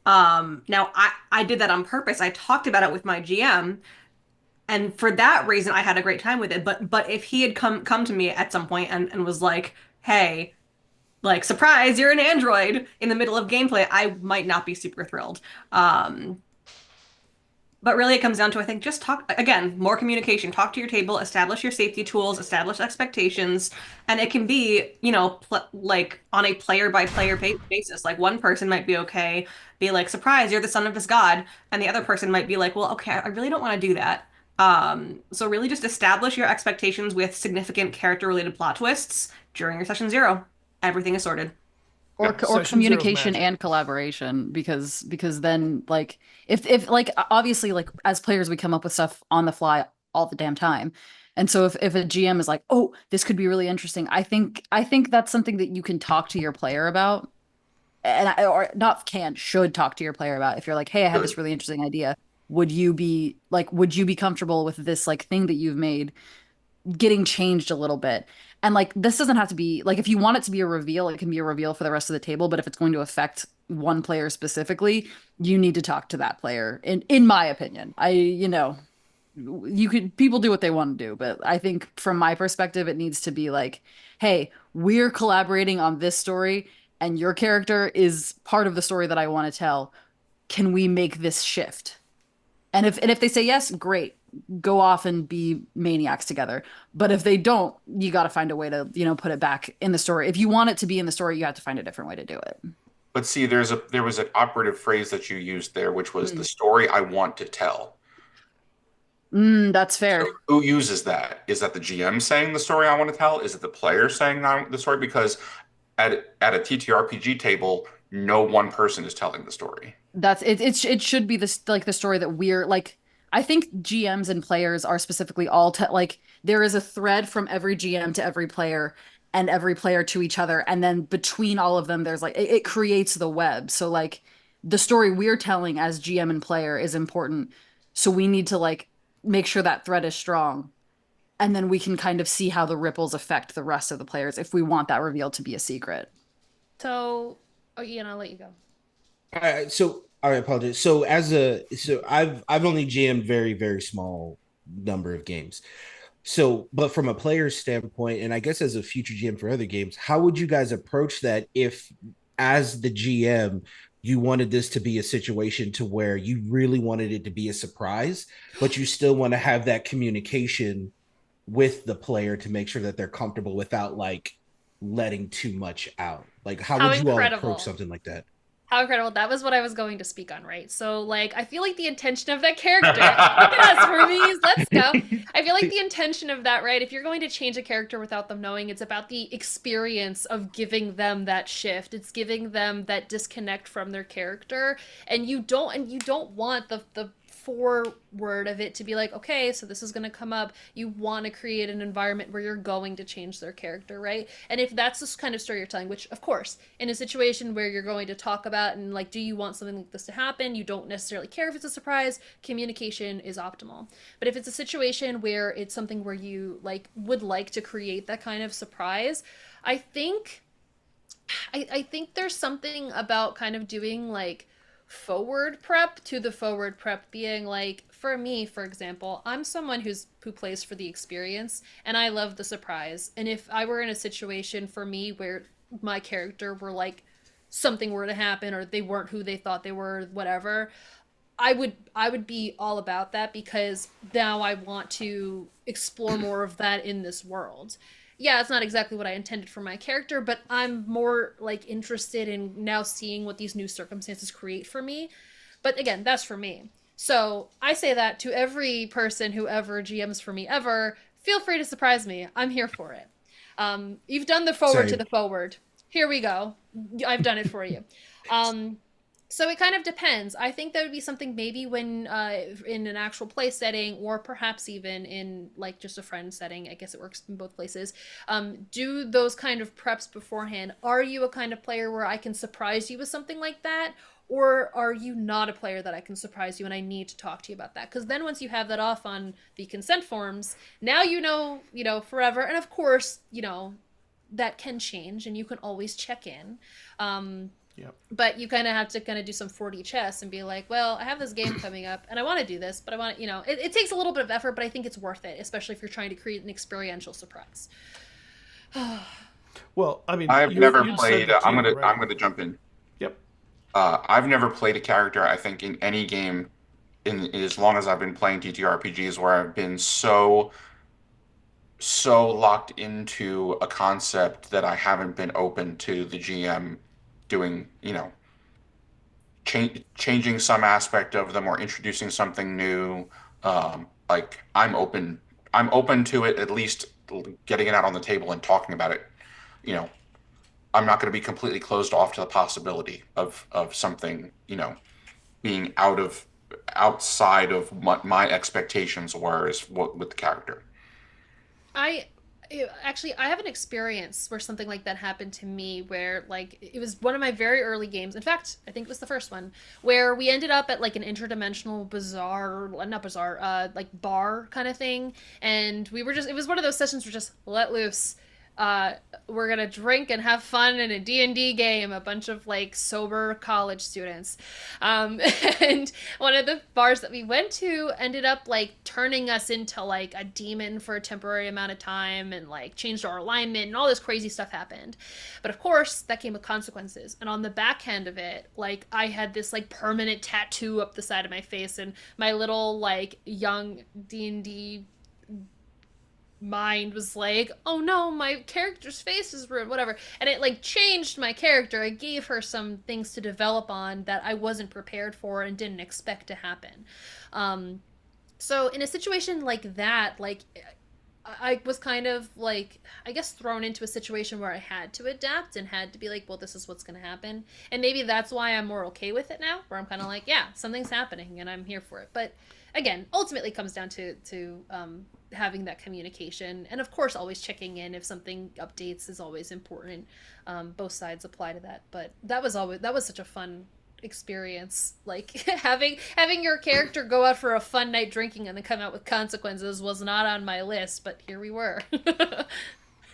Now I did that on purpose. I talked about it with my GM, and for that reason, I had a great time with it. But if he had come to me at some point and was like, "Hey, like surprise, you're an android," in the middle of gameplay, I might not be super thrilled. But really, it comes down to, I think, just talk again, more communication. Talk to your table, establish your safety tools, establish expectations, and it can be, like on a player by player basis. Like one person might be okay, be like, "Surprise, you're the son of this god," and the other person might be like, "Well, okay, I really don't want to do that." So really, just establish your expectations with significant character-related plot twists during your session 0. Everything is sorted. Or Session zero's communication magic. and collaboration, because then like if like obviously like as players we come up with stuff on the fly all the damn time. And so if a GM is like, "Oh, this could be really interesting," I think that's something that you can talk to your player about. And or not can, should talk to your player about. If you're like, "Hey, I have this really interesting idea. Would you be comfortable with this like thing that you've made getting changed a little bit?" And like this doesn't have to be like, if you want it to be a reveal, it can be a reveal for the rest of the table, but if it's going to affect one player specifically, you need to talk to that player, in my opinion. You could, people do what they want to do, but I think from my perspective it needs to be like, "Hey, we're collaborating on this story and your character is part of the story that I want to tell. Can we make this shift?" And if they say yes, great. Go off and be maniacs together. But if they don't, you got to find a way to, put it back in the story. If you want it to be in the story, you have to find a different way to do it. But see, there was an operative phrase that you used there, which was the Mm. story I want to tell. That's So fair. who uses that? Is that the GM saying the story I want to tell? Is it the player saying the story? Because at a TTRPG table, no one person is telling the story. That's it. It should be this like the story that we're like. I think GMs and players are specifically like there is a thread from every GM to every player and every player to each other, and then between all of them, there's like it creates the web. So like the story we're telling as GM and player is important. So we need to like make sure that thread is strong, and then we can kind of see how the ripples affect the rest of the players if we want that reveal to be a secret. So, oh, Ian, I'll let you go. So I apologize. So I've only GM'd very, very small number of games. So, but from a player's standpoint, and I guess as a future GM for other games, how would you guys approach that if, as the GM, you wanted this to be a situation to where you really wanted it to be a surprise, but you still want to have that communication with the player to make sure that they're comfortable without like letting too much out? Like, how How would you all incredible. approach something like that? How incredible. That was what I was going to speak on, right? So, like, I feel like the intention of that character. Look at us, Rubies. Let's go. I feel like the intention of that, right? If you're going to change a character without them knowing, it's about the experience of giving them that shift. It's giving them that disconnect from their character. And you don't want the forward of it to be like, okay, so this is going to come up. You want to create an environment where you're going to change their character, right? And if that's this kind of story you're telling, which of course in a situation where you're going to talk about and like, do you want something like this to happen, you don't necessarily care if it's a surprise, communication is optimal. But if it's a situation where it's something where you like would like to create that kind of surprise, I think there's something about kind of doing like forward prep to the forward prep being like, for me, for example, I'm someone who plays for the experience and I love the surprise. And if I were in a situation for me where my character were like something were to happen or they weren't who they thought they were, whatever, I would be all about that because now I want to explore more of that in this world. Yeah, it's not exactly what I intended for my character, but I'm more like interested in now seeing what these new circumstances create for me. But again, that's for me. So I say that to every person who ever GMs for me ever, feel free to surprise me. I'm here for it. You've done the forward to Same. the forward. Here we go. I've done it for you. So it kind of depends. I think that would be something maybe when in an actual play setting, or perhaps even in like just a friend setting. I guess it works in both places. Do those kind of preps beforehand. Are you a kind of player where I can surprise you with something like that? Or are you not a player that I can surprise you and I need to talk to you about that? Because then once you have that off on the consent forms, now you know forever. And of course, that can change and you can always check in. Yep. But you kind of have to do some 4D chess and be like, well, I have this game coming up and I want to do this, but I want to, it takes a little bit of effort, but I think it's worth it, especially if you're trying to create an experiential surprise. Well, I mean, I've never played. I'm right? gonna jump in. Yep. I've never played a character, I think, in any game in as long as I've been playing TTRPGs where I've been so locked into a concept that I haven't been open to the GM doing, changing some aspect of them or introducing something new. Like I'm open to it, at least getting it out on the table and talking about it. I'm not going to be completely closed off to the possibility of something, being outside of what my expectations were with the character. I have an experience where something like that happened to me, where like it was one of my very early games. In fact, I think it was the first one, where we ended up at like an interdimensional like bar kind of thing, and it was one of those sessions where just let loose. We're gonna drink and have fun in a D&D game, a bunch of like sober college students, and one of the bars that we went to ended up like turning us into like a demon for a temporary amount of time, and like changed our alignment, and all this crazy stuff happened. But of course that came with consequences, and on the back end of it, like I had this like permanent tattoo up the side of my face, and my little like young D&D mind was like, oh no, my character's face is ruined, whatever. And it like changed my character. It gave her some things to develop on that I wasn't prepared for and didn't expect to happen. So in a situation like that, like I was kind of like, I guess, thrown into a situation where I had to adapt and had to be like, well, this is what's going to happen. And maybe that's why I'm more okay with it now, where I'm kind of like, yeah, something's happening and I'm here for it. But again, ultimately it comes down to having that communication, and of course always checking in if something updates is always important. Both sides apply to that, but that was such a fun experience. Like having your character go out for a fun night drinking and then come out with consequences was not on my list, but here we were.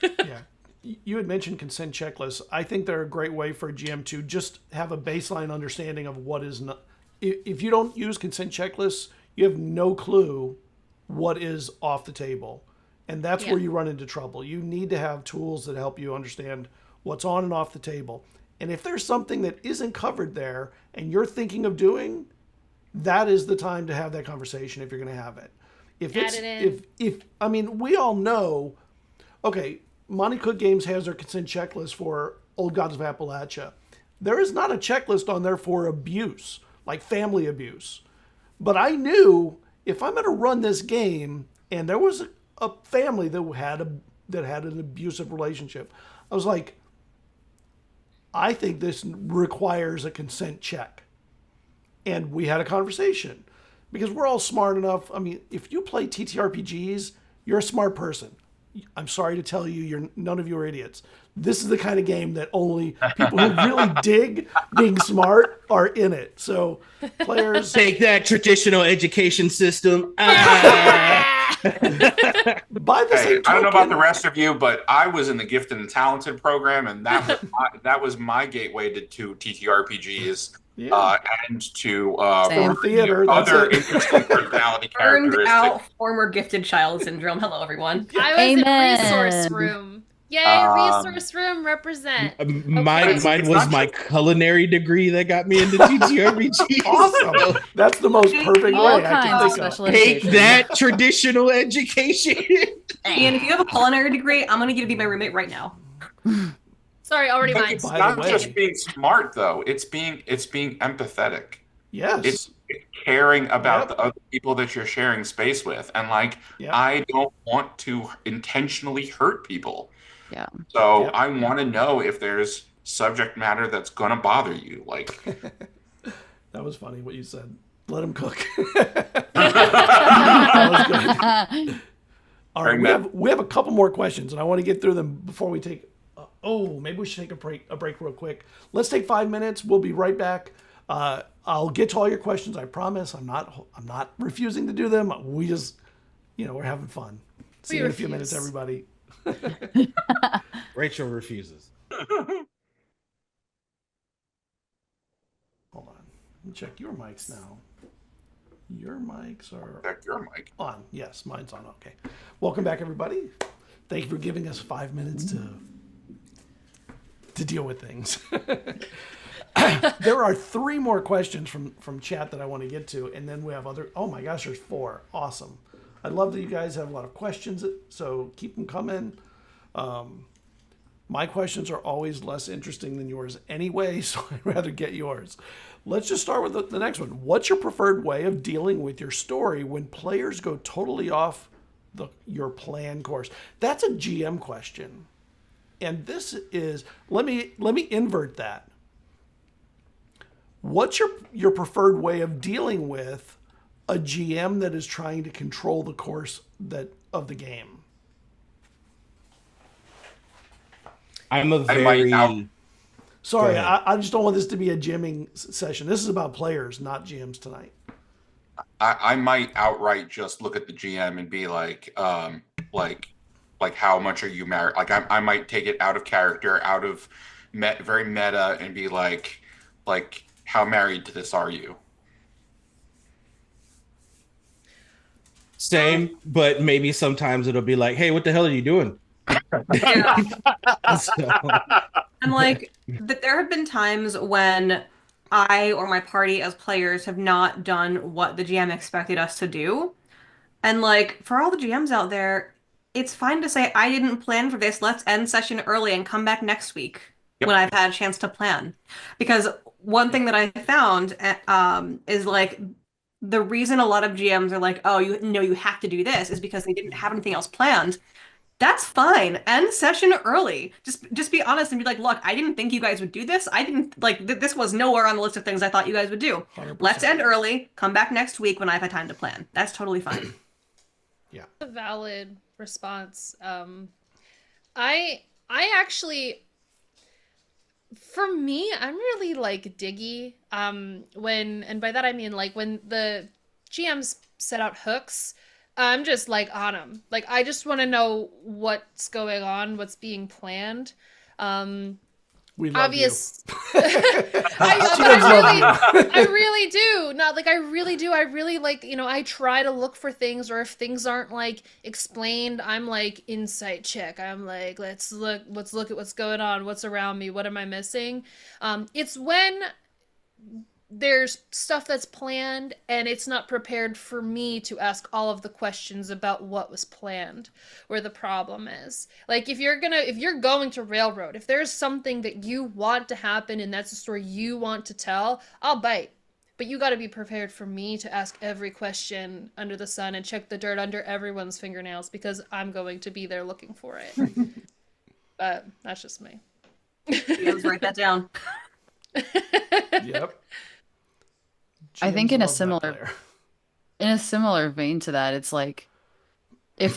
Yeah. You had mentioned consent checklists. I think they're a great way for a GM to just have a baseline understanding of what is not. If you don't use consent checklists, you have no clue what is off the table. And that's where you run into trouble. You need to have tools that help you understand what's on and off the table. And if there's something that isn't covered there and you're thinking of doing, that is the time to have that conversation if you're going to have it. I mean, we all know, okay, Monty Cook Games has their consent checklist for Old Gods of Appalachia. There is not a checklist on there for abuse, like family abuse. But I knew if I'm going to run this game and there was a family that had an abusive relationship, I was like, I think this requires a consent check. And we had a conversation because we're all smart enough. I mean, if you play TTRPGs, you're a smart person. I'm sorry to tell you, none of you are idiots. This is the kind of game that only people who really dig being smart are in it. So players... Take that, traditional education system. By the same token, I don't know about the rest of you, but I was in the Gifted and Talented program, and that was my gateway to TTRPGs. And to theater, other interesting personality Burned characteristics. out former gifted child syndrome. Hello, everyone. I was in resource room. Yay, resource room represent. Mine was my culinary degree that got me into TTRPG. Awesome. That's the most perfect All way I can think of. Take that, traditional education. And if you have a culinary degree, I'm going to give you my roommate right now. Sorry, already But mine. it's not just being smart, though. It's being empathetic. Yes. It's caring about the other people that you're sharing space with. And I don't want to intentionally hurt people. Yeah. So I want to know if there's subject matter that's going to bother you. That was funny what you said. Let him cook. That was good. All right, we have a couple more questions, and I want to get through them before we take. Maybe we should take a break real quick. Let's take 5 minutes. We'll be right back. I'll get to all your questions. I promise. I'm not refusing to do them. We just, we're having fun. See you in a few minutes, everybody. Rachel refuses. Hold on. Let me check your mics now. Your mics are Check your mic. on. Yes, mine's on. Okay. Welcome back, everybody. Thank you for giving us 5 minutes to deal with things. There are 3 more questions from chat that I want to get to, and then we have other. Oh my gosh, there's 4. Awesome. I love that you guys have a lot of questions, so keep them coming. My questions are always less interesting than yours anyway, so I'd rather get yours. Let's just start with the next one. What's your preferred way of dealing with your story when players go totally off your plan course? That's a GM question. And this is, let me invert that. What's your preferred way of dealing with a GM that is trying to control the course of the game? Sorry, I just don't want this to be a GMing session. This is about players, not GMs tonight. I might outright just look at the GM and be like how much are you married? Like I might take it out of character, out of very meta, and be like how married to this are you? Same, but maybe sometimes it'll be like, hey, what the hell are you doing? Yeah. So, And like there have been times when I or my party as players have not done what the GM expected us to do. And like for all the GMs out there, it's fine to say I didn't plan for this. Let's end session early and come back next week when I've had a chance to plan. Because one thing that I found is like the reason a lot of GMs are like, oh, you have to do this is because they didn't have anything else planned. That's fine. End session early. Just be honest and be like, look, I didn't think you guys would do this. I didn't like this was nowhere on the list of things I thought you guys would do. 100%. Let's end early. Come back next week when I've had time to plan. That's totally fine. Yeah. A valid response. I actually, for me, I'm really like diggy. And by that I mean like when the GMs set out hooks, I'm just like on them. Like I just want to know what's going on, what's being planned. We love you. I really do. Not like I really do. I really like, I try to look for things, or if things aren't like explained, I'm like insight check. I'm like, let's look at what's going on, what's around me, what am I missing? It's when there's stuff that's planned and it's not prepared for me to ask all of the questions about what was planned where the problem is. Like if you're going to railroad, if there's something that you want to happen and that's a story you want to tell, I'll bite. But you got to be prepared for me to ask every question under the sun and check the dirt under everyone's fingernails because I'm going to be there looking for it. But that's just me. Let's write that down. Yep. I think in a GMs love that similar player. vein to that, it's like if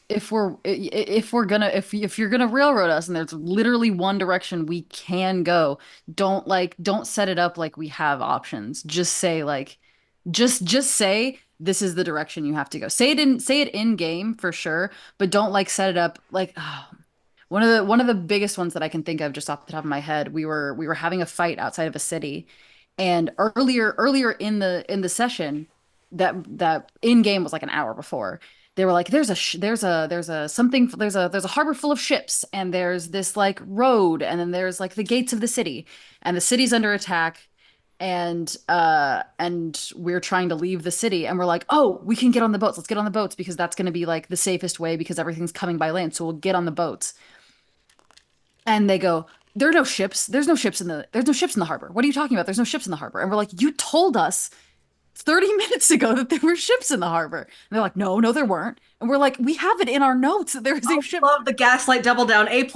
you're gonna railroad us and there's literally one direction we can go, don't set it up like we have options. Just say like just say this is the direction you have to go. Say it in game for sure, but don't like set it up like one of the biggest ones that I can think of just off the top of my head, we were having a fight outside of a city. And earlier in the session, that in game was like an hour before. They were like, there's a harbor full of ships, and there's this like road, and then there's like the gates of the city, and the city's under attack, and we're trying to leave the city, and we're like, oh, we can get on the boats. Let's get on the boats because that's going to be like the safest way because everything's coming by land, so we'll get on the boats. And they go, there are no ships. There's no ships in the harbor. What are you talking about? There's no ships in the harbor. And we're like, you told us 30 minutes ago that there were ships in the harbor. And they're like, no, there weren't. And we're like, we have it in our notes that there is a ship. Love the gaslight double down, A+.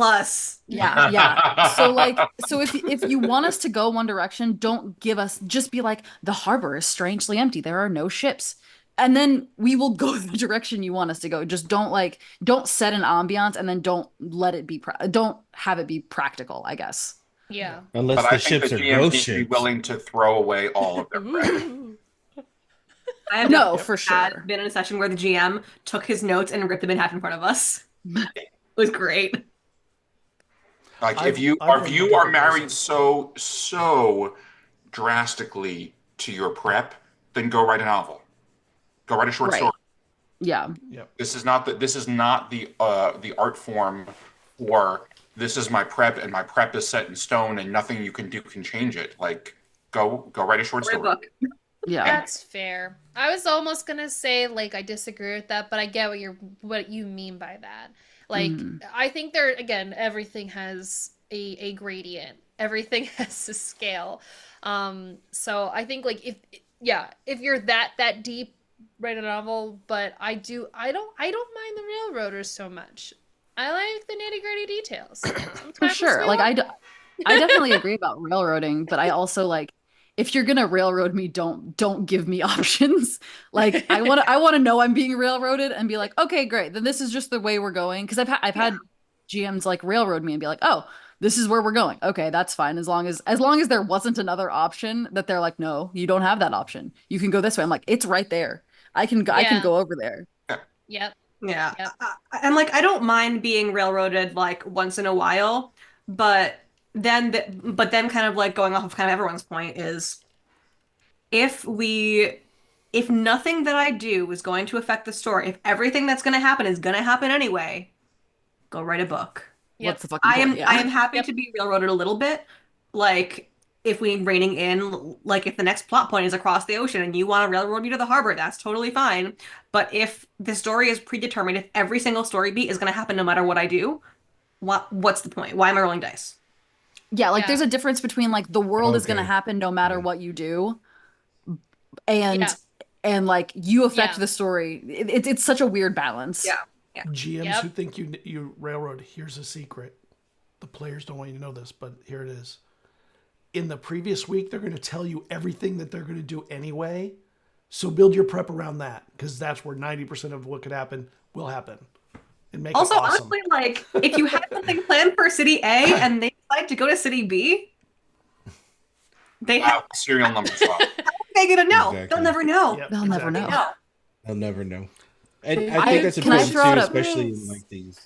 Yeah. So if you want us to go one direction, don't give us, just be like, the harbor is strangely empty. There are no ships. And then we will go the direction you want us to go. Just don't set an ambiance and then don't let it be, don't have it be practical, I guess. Yeah. Unless But the I think ships the are GMs ghost need to be ships. willing to throw away all of their bread. I have No, definitely for sure. been in a session where the GM took his notes and ripped them in half in front of us. It was great. Like I've if you run are multiple married places. so drastically to your prep, then go write a novel. Go write a short Right. story. Yeah. This is not the art form for this is my prep and my prep is set in stone and nothing you can do can change it. Like go write a short Write a story. book. Yeah. That's fair. I was almost gonna say like I disagree with that, but I get what you mean by that. Like I think there again, everything has a gradient. Everything has a scale. So I think like if you're that deep, write a novel. But I don't mind the railroaders so much. I like the nitty gritty details. For Sometimes sure. we Like want- I definitely agree about railroading, but I also like, if you're gonna railroad me, don't give me options. Like I want to know I'm being railroaded and be like, okay, great, then this is just the way we're going. Because I've had GMs like railroad me and be like, oh, this is where we're going. Okay, that's fine, as long as there wasn't another option that they're like, no, you don't have that option. You can go this way. I'm like, it's right there. I can Yeah. go over there. Yep. Yeah. Yep. And like I don't mind being railroaded like once in a while, but then kind of like going off of kind of everyone's point is if nothing that I do is going to affect the story, if everything that's going to happen is going to happen anyway, go write a book. Yep. What's the fucking point? Yeah. I am happy Yep. to be railroaded a little bit. Like if we reining in, like if the next plot point is across the ocean and you want to railroad me to the harbor, that's totally fine. But if the story is predetermined, if every single story beat is going to happen no matter what I do, what's the point? Why am I rolling dice? Yeah, like Yeah. there's a difference between like the world is gonna Okay. happen no matter Yeah. what you do, and Yeah. like you affect Yeah. the story. It's such a weird balance. Yeah. GMs Yep. who think you railroad, here's a secret. The players don't want you to know this, but here it is. In the previous week, they're going to tell you everything that they're going to do anyway. So build your prep around that, because that's where 90% of what could happen will happen. And make Also, it awesome. honestly, like if you have something planned for City A and they decide to go to City B, they have Serial number swap. they get a no. Exactly. They'll never know. Yep, They'll never know. No. I'll never know. And I I- think that's can I important throw out too, a- especially in like these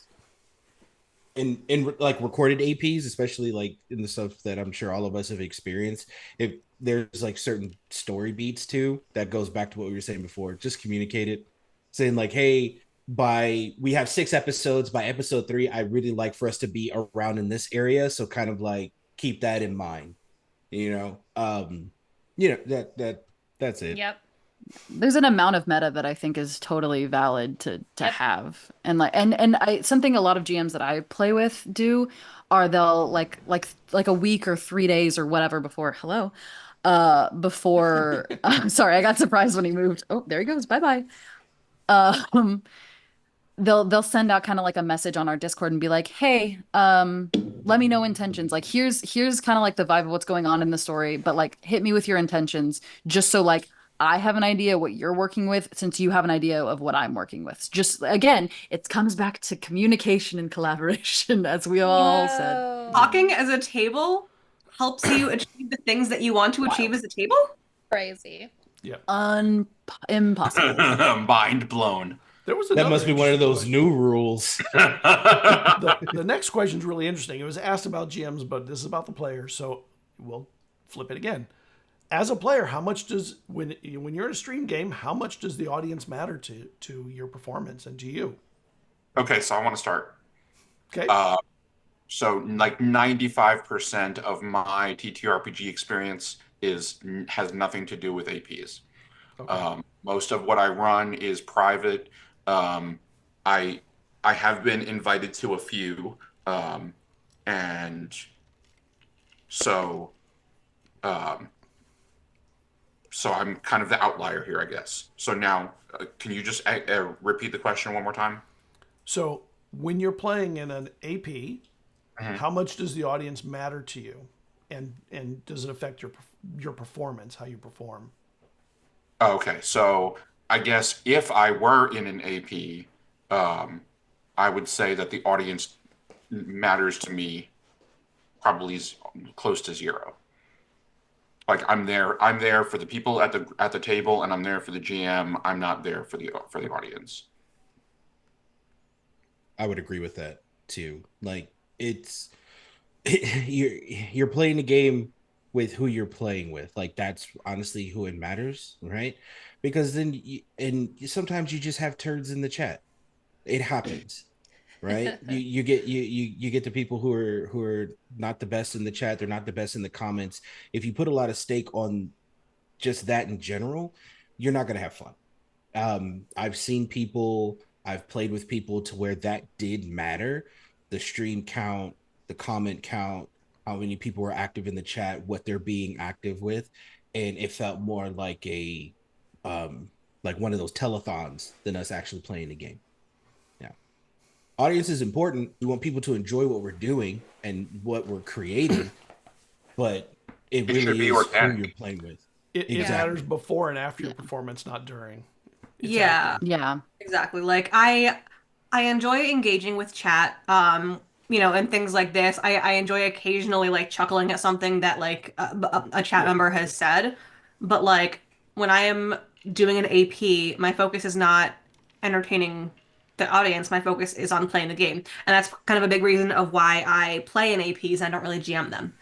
in like recorded APs, especially like in the stuff that I'm sure all of us have experienced. If there's like certain story beats too, that goes back to what we were saying before. Just communicate it, saying like, hey, we have 6 episodes. By episode 3, I really like for us to be around in this area. So kind of like keep that in mind. That's it. Yep. There's an amount of meta that I think is totally valid to Yep. have, and like and I something a lot of GMs that I play with do are they'll like a week or 3 days or whatever before sorry, I got surprised when he moved. Oh, there he goes. Bye bye. They'll send out kind of like a message on our Discord and be like, hey, let me know intentions. Like here's kind of like the vibe of what's going on in the story, but like hit me with your intentions just so like I have an idea what you're working with, since you have an idea of what I'm working with. Just again, it comes back to communication and collaboration, as we all said. Whoa. Talking as a table helps you achieve the things that you want to achieve as a table. Crazy. Impossible. Mind blown. There was That must be one of those interesting new rules. the next question is really interesting. It was asked about GMs, but this is about the player, so we'll flip it again. As a player, how much does when you're in a stream game, how much does the audience matter to your performance and to you? Okay, so I want to start. Okay. So like 95% of my TTRPG experience has nothing to do with APs. Okay. Most of what I run is private. I have been invited to a few, and so So I'm kind of the outlier here, I guess. So now, can you just repeat the question one more time? So when you're playing in an AP, Mhm. how much does the audience matter to you, and does it affect your performance, how you perform? Okay, so I guess if I were in an AP, um, I would say that the audience matters to me probably close to zero. Like I'm there for the people at the table, and I'm there for the GM. I'm not there for the audience. I would agree with that too. Like it's you're playing the game with who you're playing with. Like that's honestly who it matters, right? Because and sometimes you just have turds in the chat. It happens, right? You get the people who are not the best in the chat. They're not the best in the comments. If you put a lot of stake on just that in general, you're not gonna have fun. I've seen people, I've played with people to where that did matter. The stream count, the comment count, how many people were active in the chat, what they're being active with. And it felt more like one of those telethons than us actually playing the game. Yeah. Audience is important. We want people to enjoy what we're doing and what we're creating, but it It should really be is who organic. you're playing with. It Exactly. matters before and after your performance, not during. It's Yeah. after. Yeah. Exactly. Like I enjoy engaging with chat, and things like this. I enjoy occasionally like chuckling at something that like a chat Yeah. member has said, but like when I am doing an AP, my focus is not entertaining the audience. My focus is on playing the game, and that's kind of a big reason of why I play in APs and I don't really GM them.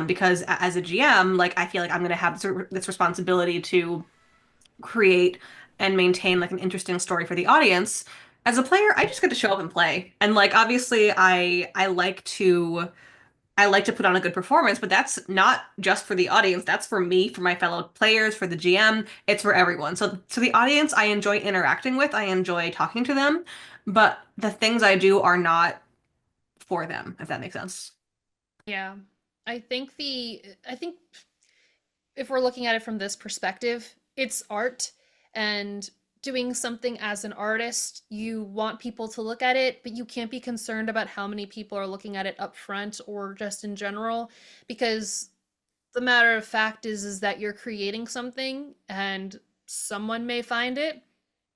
Because as a GM, like I feel like I'm going to have this responsibility to create and maintain like an interesting story for the audience. As a player, I just get to show up and play. And like obviously I like to put on a good performance, but that's not just for the audience. That's for me, for my fellow players, for the GM. It's for everyone. So the audience I enjoy interacting with, I enjoy talking to them, but the things I do are not for them, if that makes sense. Yeah. I think if we're looking at it from this perspective, it's art, and doing something as an artist, you want people to look at it, but you can't be concerned about how many people are looking at it up front or just in general, because the matter of fact is that you're creating something and someone may find it,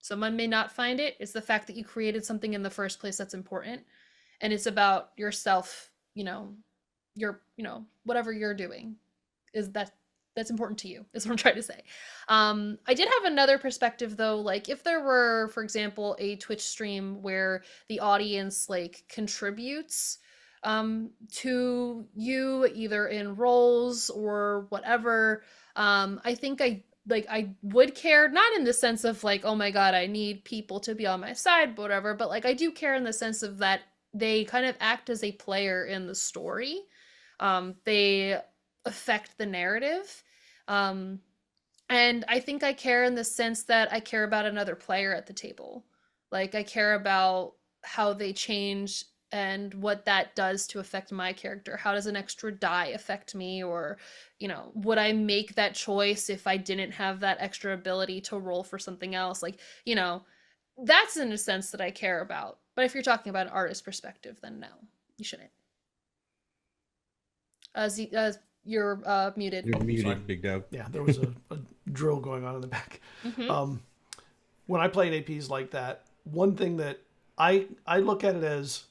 someone may not find it. It's the fact that you created something in the first place that's important, and it's about yourself, whatever you're doing is that's important to you is what I'm trying to say. I did have another perspective though, like if there were, for example, a Twitch stream where the audience like contributes to you either in roles or whatever, I think I would care, not in the sense of like, oh my god, I need people to be on my side, but whatever, but like I do care in the sense of that they kind of act as a player in the story. They affect the narrative. Um, and I think I care in the sense that I care about another player at the table. Like I care about how they change and what that does to affect my character. How does an extra die affect me? Or, would I make that choice if I didn't have that extra ability to roll for something else? Like, that's in a sense that I care about. But if you're talking about an artist perspective, then no, you shouldn't. You're muted. You're sorry. muted, Big Dog. Yeah, there was a drill going on in the back. Mhm. When I play in APs like that, one thing that I look at it as,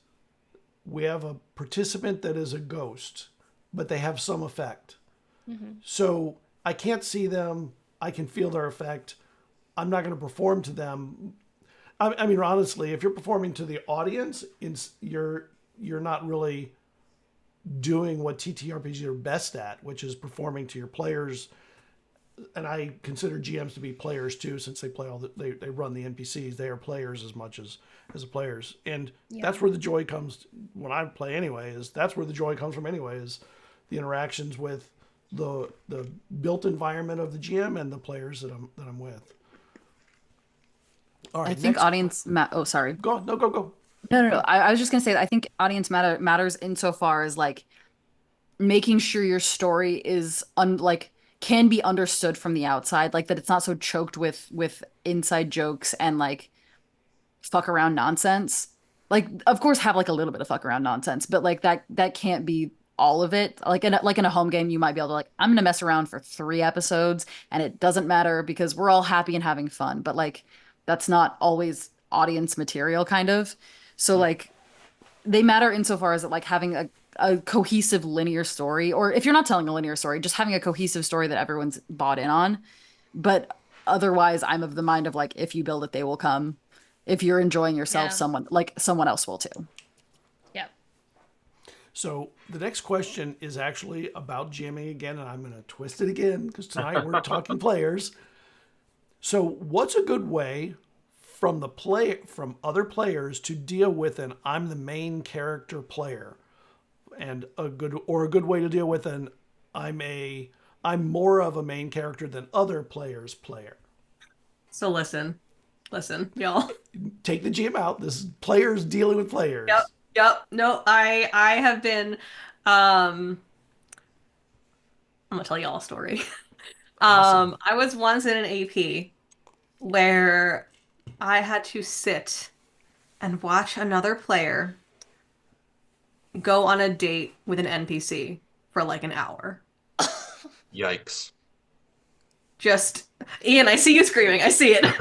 we have a participant that is a ghost, but they have some effect. So I can't see them. I can feel their effect. I'm not going to perform to them. I mean, honestly, if you're performing to the audience, you're not really doing what TTRPGs are best at, which is performing to your players. And I consider GMs to be players too, since they play they run the NPCs. They are players as much as the players, and that's where the joy comes when I play. Anyway, that's where the joy comes from. Anyway, is the interactions with the built environment of the GM and the players that I'm with. All right, I think audience. Oh, sorry. Go. Go. No. I was just gonna say that I think audience matters insofar as like making sure your story is like can be understood from the outside, like that it's not so choked with inside jokes and like fuck around nonsense. Like, of course, have like a little bit of fuck around nonsense, but like that can't be all of it. Like in a home game, you might be able to like, I'm gonna mess around for 3 episodes, and it doesn't matter because we're all happy and having fun. But like, that's not always audience material, kind of. So like, they matter insofar as like having a cohesive linear story, or if you're not telling a linear story, just having a cohesive story that everyone's bought in on. But otherwise, I'm of the mind of like, if you build it, they will come. If you're enjoying yourself, Yeah. someone else will too. Yep. So the next question is actually about jamming again, and I'm going to twist it again because tonight we're talking players. So what's a good way from other players to deal with an I'm the main character player, and a good way to deal with an I'm more of a main character than other players player. So listen, y'all. Take the GM out. This is players dealing with players. Yep. No, I have been I'm gonna tell y'all a story. Awesome. I was once in an AP where I had to sit and watch another player go on a date with an NPC for like an hour. Yikes. Just Ian, I see you screaming. I see it. It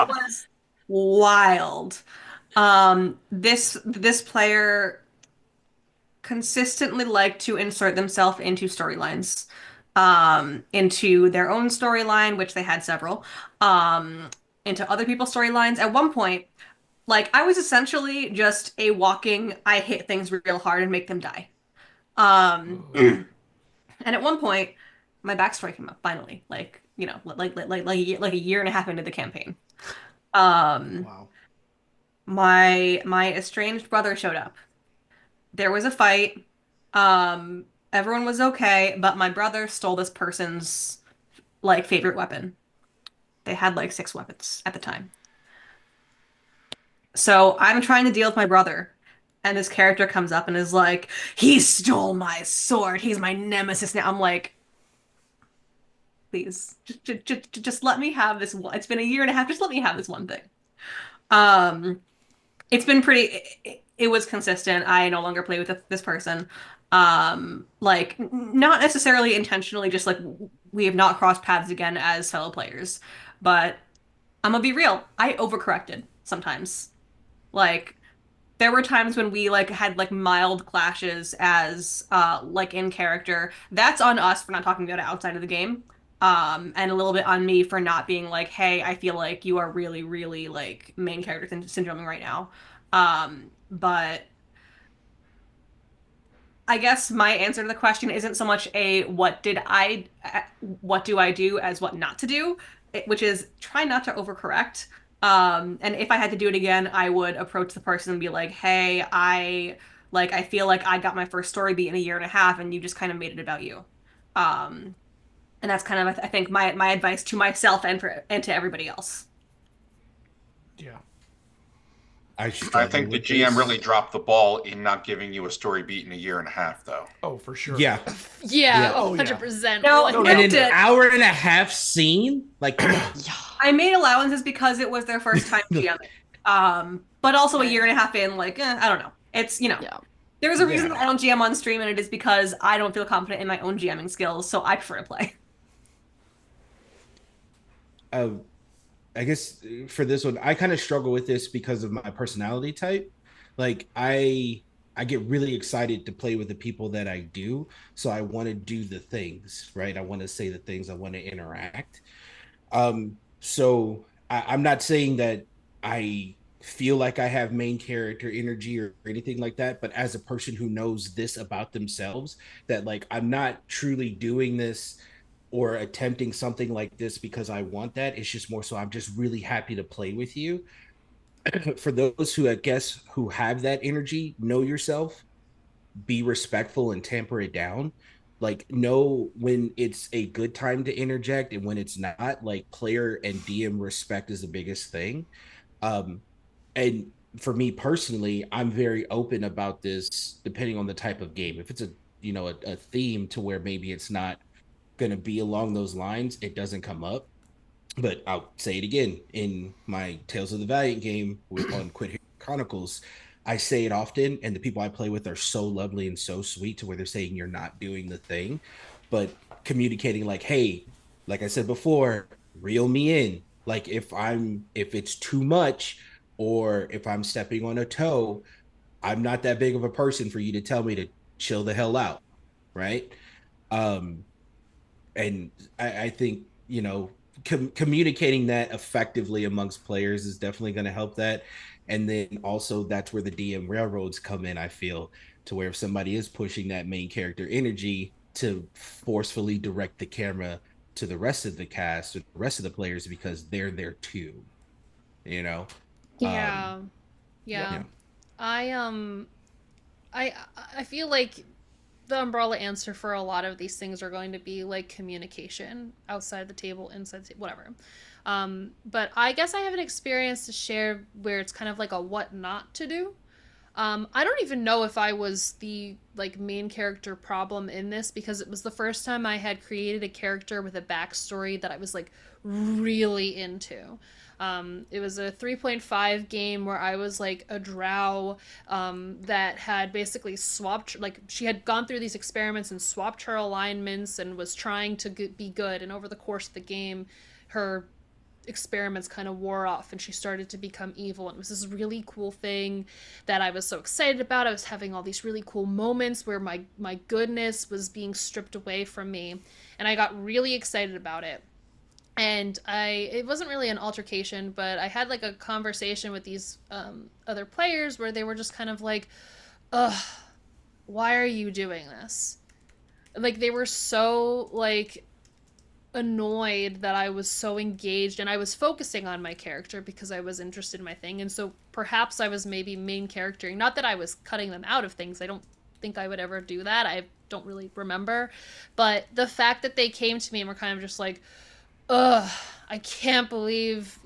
was wild. This player consistently liked to insert themselves into storylines, into their own storyline, which they had several, into other people's storylines. At one point, like I was essentially just a walking, I hit things real hard and make them die. And at one point, my backstory came up finally, like you know, like a year and a half into the campaign. Wow. My estranged brother showed up. There was a fight. Everyone was okay, but my brother stole this person's like favorite weapon. They had like 6 weapons at the time. So I'm trying to deal with my brother, and this character comes up and is like, "He stole my sword. He's my nemesis now." I'm like, please, just let me have this one. It's been a year and a half. Just let me have this one thing. Um, it's been pretty. It was consistent. I no longer play with this person. Like not necessarily intentionally, just like we have not crossed paths again as fellow players. But I'm gonna be real. I overcorrected sometimes. Like there were times when we like had like mild clashes as like in character. That's on us for not talking about it outside of the game. And a little bit on me for not being like, hey, I feel like you are really, really like main character syndroming right now. But I guess my answer to the question isn't so much a what do I do as what not to do, which is try not to overcorrect. And if I had to do it again, I would approach the person and be like, hey, I feel like I got my first story beat in a year and a half and you just kind of made it about you. And that's kind of I think my advice to myself and to everybody else. Yeah. I think the GM really dropped the ball in not giving you a story beat in a year and a half, though. Oh, for sure. Yeah. Yeah, Oh, yeah. 100%. No, Like, no, And no. an hour and a half scene? Like, come on. I made allowances because it was their first time GMing. But also a year and a half in, like, I don't know. It's, you know, Yeah. there's a reason Yeah. that I don't GM on stream, and it is because I don't feel confident in my own GMing skills, so I prefer to play. I guess for this one, I kind of struggle with this because of my personality type. Like I get really excited to play with the people that I do. So I want to do the things, right? I want to say the things, I want to interact. So I'm not saying that I feel like I have main character energy or anything like that, but as a person who knows this about themselves, that like I'm not truly doing this or attempting something like this because I want that. It's just more so I'm just really happy to play with you. For those who I guess who have that energy, know yourself, be respectful and tamper it down. Like know when it's a good time to interject and when it's not. Like player and DM respect is the biggest thing. And for me personally, I'm very open about this depending on the type of game. If it's a a theme to where maybe it's not going to be along those lines, it doesn't come up. But I'll say it again in my Tales of the Valiant game on Quit Hero Chronicles. I say it often, and the people I play with are so lovely and so sweet to where they're saying you're not doing the thing, but communicating like, hey, like I said before, reel me in. Like if it's too much or if I'm stepping on a toe, I'm not that big of a person for you to tell me to chill the hell out, right? Um, and I think communicating that effectively amongst players is definitely going to help that. And then also that's where the DM railroads come in, I feel, to where if somebody is pushing that main character energy to forcefully direct the camera to the rest of the cast or the rest of the players because they're there too, you know. Yeah. Yeah. I feel like the umbrella answer for a lot of these things are going to be like communication outside the table, inside the table, whatever. But I guess I have an experience to share where it's kind of like a what not to do. I don't even know if I was the like main character problem in this because it was the first time I had created a character with a backstory that I was like really into. It was a 3.5 game where I was like a drow that had basically swapped, like she had gone through these experiments and swapped her alignments and was trying to be good. And over the course of the game, her experiments kind of wore off and she started to become evil, and it was this really cool thing that I was so excited about. I was having all these really cool moments where my goodness was being stripped away from me, and I got really excited about it. And it wasn't really an altercation, but I had like a conversation with these other players where they were just kind of like, ugh, why are you doing this? Like they were so like annoyed that I was so engaged and I was focusing on my character because I was interested in my thing. And so perhaps I was maybe main charactering. Not that I was cutting them out of things. I don't think I would ever do that. I don't really remember. But the fact that they came to me and were kind of just like, ugh, I can't believe,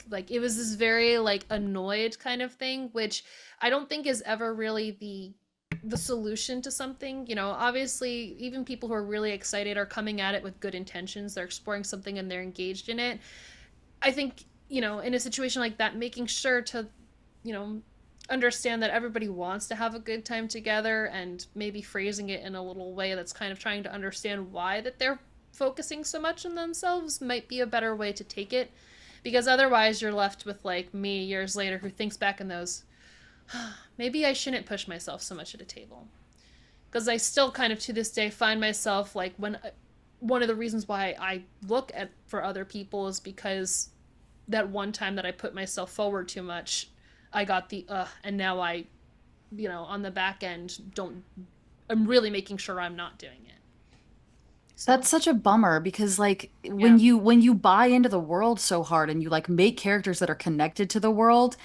like it was this very like annoyed kind of thing, which I don't think is ever really the solution to something. Obviously even people who are really excited are coming at it with good intentions. They're exploring something and they're engaged in it. I think, in a situation like that, making sure to, understand that everybody wants to have a good time together and maybe phrasing it in a little way that's kind of trying to understand why that they're focusing so much on themselves might be a better way to take it, because otherwise you're left with like me years later who thinks back in those, maybe I shouldn't push myself so much at a table, because I still kind of to this day find myself like when one of the reasons why I look at for other people is because that one time that I put myself forward too much, I got the and now I on the back end I'm really making sure I'm not doing it. So. That's such a bummer because like when you buy into the world so hard and you like make characters that are connected to the world,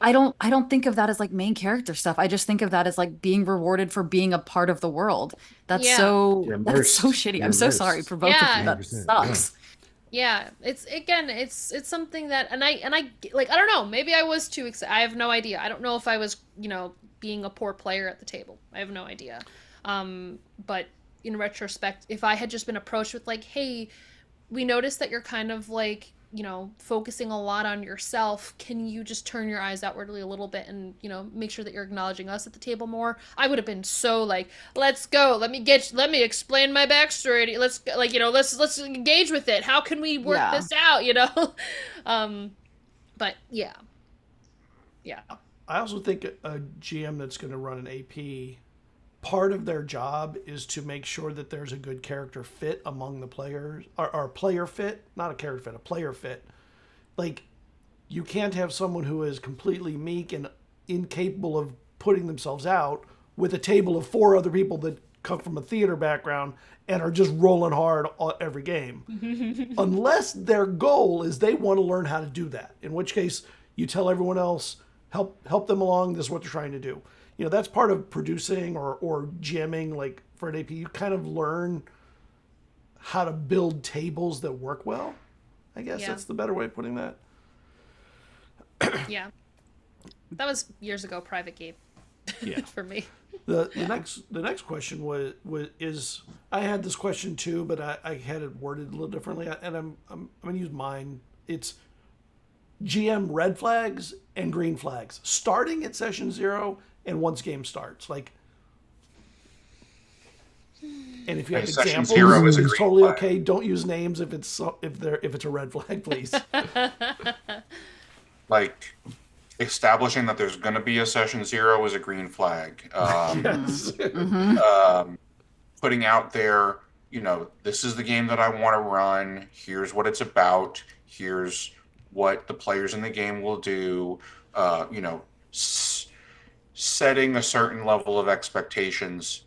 I don't think of that as like main character stuff. I just think of that as like being rewarded for being a part of the world. That's so shitty. I'm so sorry for both of you. That sucks. Yeah, it's something that and I like I don't know, maybe I was too excited. I have no idea. I don't know if I was, being a poor player at the table. I have no idea. But in retrospect, if I had just been approached with like, hey, we noticed that you're kind of like, focusing a lot on yourself. Can you just turn your eyes outwardly a little bit and, make sure that you're acknowledging us at the table more? I would have been so like, let's go. Let me explain my backstory. Let's like, let's engage with it. How can we work this out? But yeah. Yeah. I also think a GM that's going to run an AP, part of their job is to make sure that there's a good character fit among the players, or player fit, not a character fit, a player fit. Like, you can't have someone who is completely meek and incapable of putting themselves out with a table of 4 other people that come from a theater background and are just rolling hard every game. Unless their goal is they want to learn how to do that, in which case you tell everyone else, help them along, this is what they're trying to do. That's part of producing or GMing, like for an AP. You kind of learn how to build tables that work well. I guess that's the better way of putting that. Yeah. That was years ago, private game. Yeah. For me. The next question is I had this question too, but I had it worded a little differently, and I'm gonna use mine. It's GM red flags and green flags starting at session 0 and once game starts. Like, and if you have Session examples, 0 is a it's green totally flag. okay. Don't use names if it's a red flag, please. Like, establishing that there's going to be a session 0 is a green flag. Yes. Putting out there, this is the game that I want to run. Here's what it's about. Here's what the players in the game will do. Setting a certain level of expectations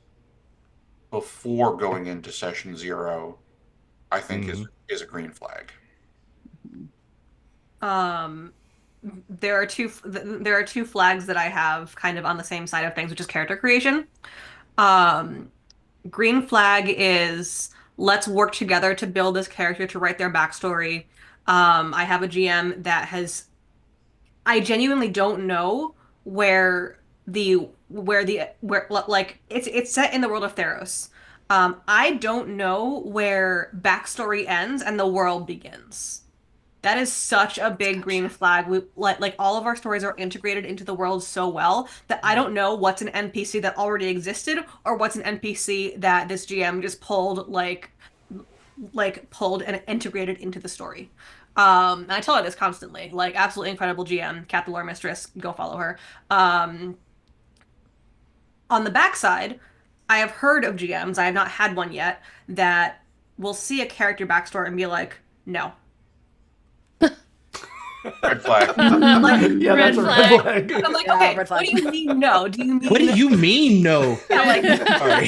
before going into session 0, I think is a green flag. There are two flags that I have kind of on the same side of things, which is character creation. Green flag is let's work together to build this character, to write their backstory. I have a GM that I genuinely don't know where like it's set in the world of Theros. I don't know where backstory ends and the world begins. That is such a big green flag. We like all of our stories are integrated into the world so well that I don't know what's an NPC that already existed or what's an NPC that this GM just pulled and integrated into the story. And I tell her this constantly. Like, absolutely incredible GM, Cat the Lore Mistress. Go follow her. On the backside, I have heard of GMs, I have not had one yet, that will see a character backstory and be like, no. Red flag. Yeah, Red that's a flag. red flag. I'm like, Yeah, okay, red what flag. do you mean no? Do you mean What do you mean, no? Yeah, like, Sorry.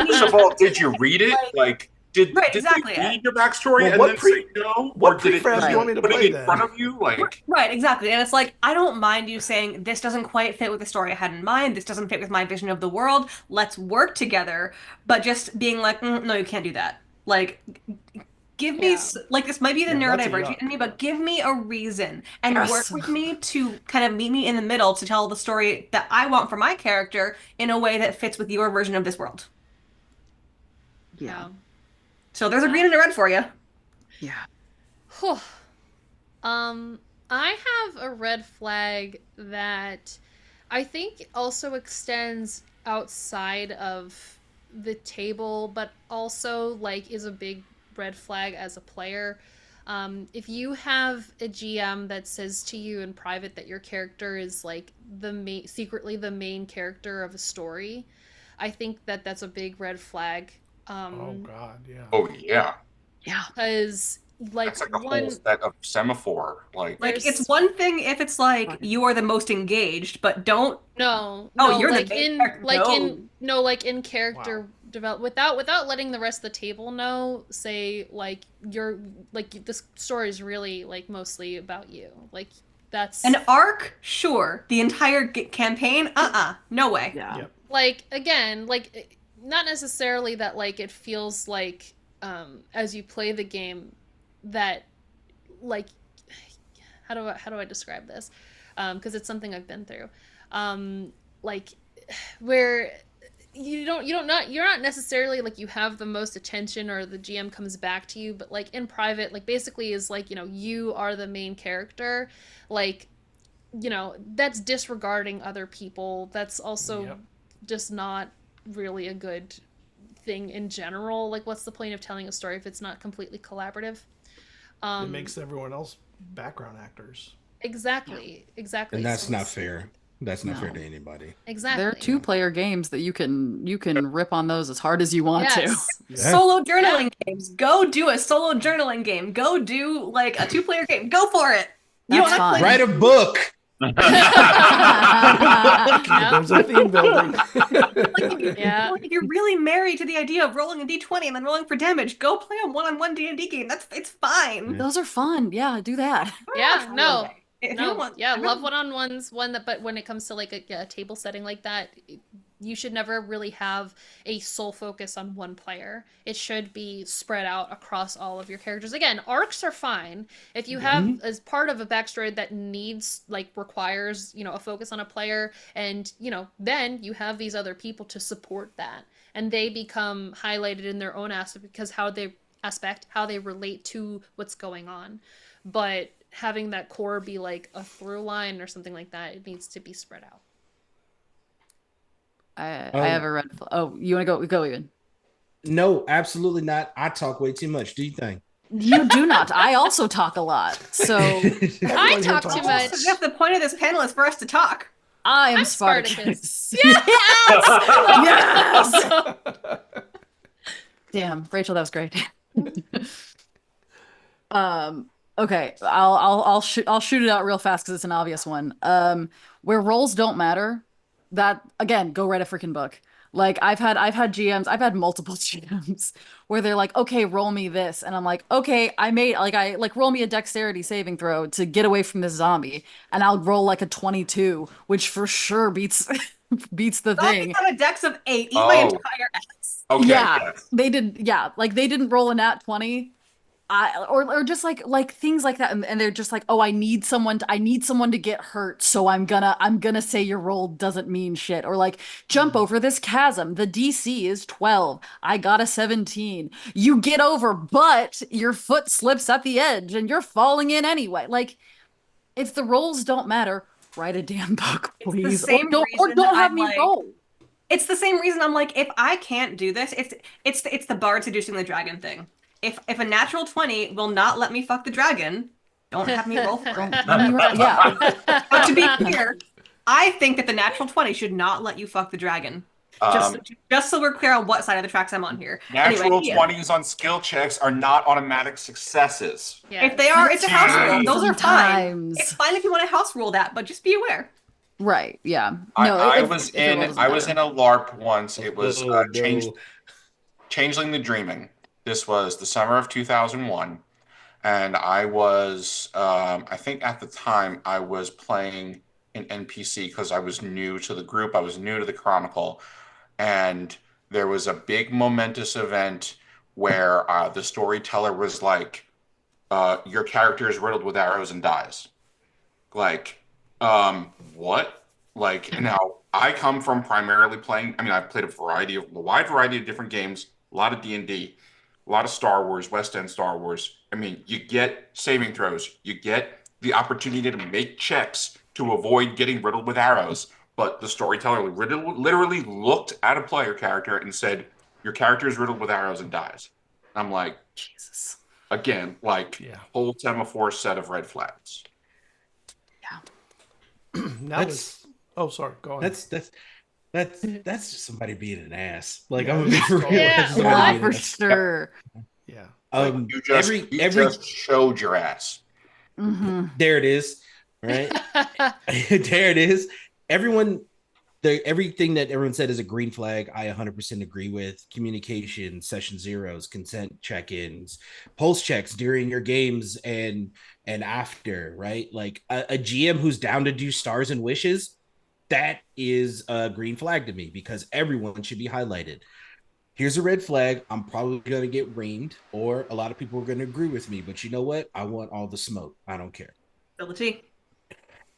First of all, did you read it? Like, did exactly. they read your backstory Well, and what then pre- say no? what Or did it prefab do you want me to put play it in then? front of you? Like, right, exactly. And it's like, I don't mind you saying this doesn't quite fit with the story I had in mind. This doesn't fit with my vision of the world. Let's work together. But just being like, no, you can't do that. Like, give me, like, this might be the Yeah, that's a neurodivergent yuck. in me, but give me a reason and Yes. work with me to kind of meet me in the middle to tell the story that I want for my character in a way that fits with your version of this world. Yeah. So there's a green and a red for you. Yeah. Whew. I have a red flag that I think also extends outside of the table, but also like is a big red flag as a player. If you have a GM that says to you in private that your character is like secretly the main character of a story, I think that that's a big red flag. Oh God, yeah. oh yeah, Yeah. Because like that's like a one whole set of semaphore. Like, Like, There's- it's one thing if it's like, you are the most engaged, but don't no you're the like main in character. like No. in no like in character develop without letting the rest of the table know, say like you're like this story is really like mostly about you, like that's An arc, sure. The entire campaign, no way. Yeah. Yep. like again like not necessarily that like it feels like as you play the game that like how do I describe this, because it's something I've been through, like where you're not necessarily like you have the most attention or the GM comes back to you, but like in private, like basically is like, you are the main character, like, that's disregarding other people. That's also just not really a good thing in general. Like, what's the point of telling a story if it's not completely collaborative? It makes everyone else background actors. Exactly. And that's So not it's- fair. That's not fair No. to anybody. Exactly. There are 2-player games that you can rip on those as hard as you want Yes. Yeah. Solo journaling games. Go do a solo journaling game. Go do like a 2-player game. Go for it. You That's don't have to fine. Write a book. Yep. There's a theme building. Yeah. If you're really married to the idea of rolling a d20 and then rolling for damage, go play a one-on-one D&D game. It's fine. Those are fun. Yeah, do that. Yeah, no. If you No, want- yeah, if you love want- one-on-ones, but when it comes to like a table setting like that, you should never really have a sole focus on one player. It should be spread out across all of your characters. Again, arcs are fine. If you have as part of a backstory that needs, like, requires, you know, a focus on a player, and, you know, then you have these other people to support that, and they become highlighted in their own aspect because how they relate to what's going on. But having that core be like a through line or something like that, it needs to be spread out. I have a red flag. Oh, you want to go even? No, absolutely not. I talk way too much. Do you think? You do not. I also talk a lot. So I talk too much. So Jeff, the point of this panel is for us to talk. I'm Spartacus. Spartacus. Yes! Yes! Damn, Rachel, that was great. Okay, I'll shoot it out real fast because it's an obvious one. Where roles don't matter, that again, go write a freaking book. Like I've had GMs, I've had multiple GMs where they're like, okay, roll me this, and I'm like, okay, I roll me a dexterity saving throw to get away from this zombie, and I'll roll like a 22, which for sure beats the thing. Zombies have a dex of 8. Eat my entire ass. Okay. Yeah, Yes. they did. Yeah, like they didn't roll a nat 20. Or just like things like that, and they're just like, oh, I need someone to get hurt, so I'm gonna say your roll doesn't mean shit, or like jump over this chasm. The DC is 12. I got a 17. You get over, but your foot slips at the edge and you're falling in anyway. Like, if the rolls don't matter, write a damn book, please. same Or reason don't have I'm me like- roll. It's the same reason I'm like, if I can't do this, it's the bard seducing the dragon thing. If a natural 20 will not let me fuck the dragon, don't have me roll for it. Yeah. But to be clear, I think that the natural 20 should not let you fuck the dragon. Just so we're clear on what side of the tracks I'm on here. Natural Anyway, 20s on skill checks are not automatic successes. Yeah. if they are, it's a house rule. Those are fine. Sometimes. It's fine if you want to house rule that, but just be aware. Right. Yeah. I if was the roll in doesn't matter. a LARP once. It was Oh, Changeling the Dreaming. This was the summer of 2001, and I was I think at the time I was playing an NPC because I was new to the group. I was new to the Chronicle, and there was a big momentous event where the storyteller was like, your character is riddled with arrows and dies. Like, what? Like, now I come from primarily playing, I mean, I've played a wide variety of different games, a lot of D&D, a lot of Star Wars, West End Star Wars. I mean, you get saving throws, you get the opportunity to make checks to avoid getting riddled with arrows. But the storyteller literally looked at a player character and said, your character is riddled with arrows and dies. I'm like, Jesus. again, like, whole semaphore set of red flags. Now it's. Oh, sorry. Go on. That's just somebody being an ass. Like, I'm gonna be for real. Yeah, That's somebody being an For ass. sure. Yeah. You just showed your ass. Mm-hmm. There it is. Right. There it is. Everything that everyone said is a green flag. I 100% agree with. Communication, session zeros, consent check-ins, pulse checks during your games and after, right? Like a GM who's down to do stars and wishes, that is a green flag to me because everyone should be highlighted. Here's a red flag. I'm probably going to get reamed, or a lot of people are going to agree with me, but you know what? I want all the smoke. I don't care. Ability.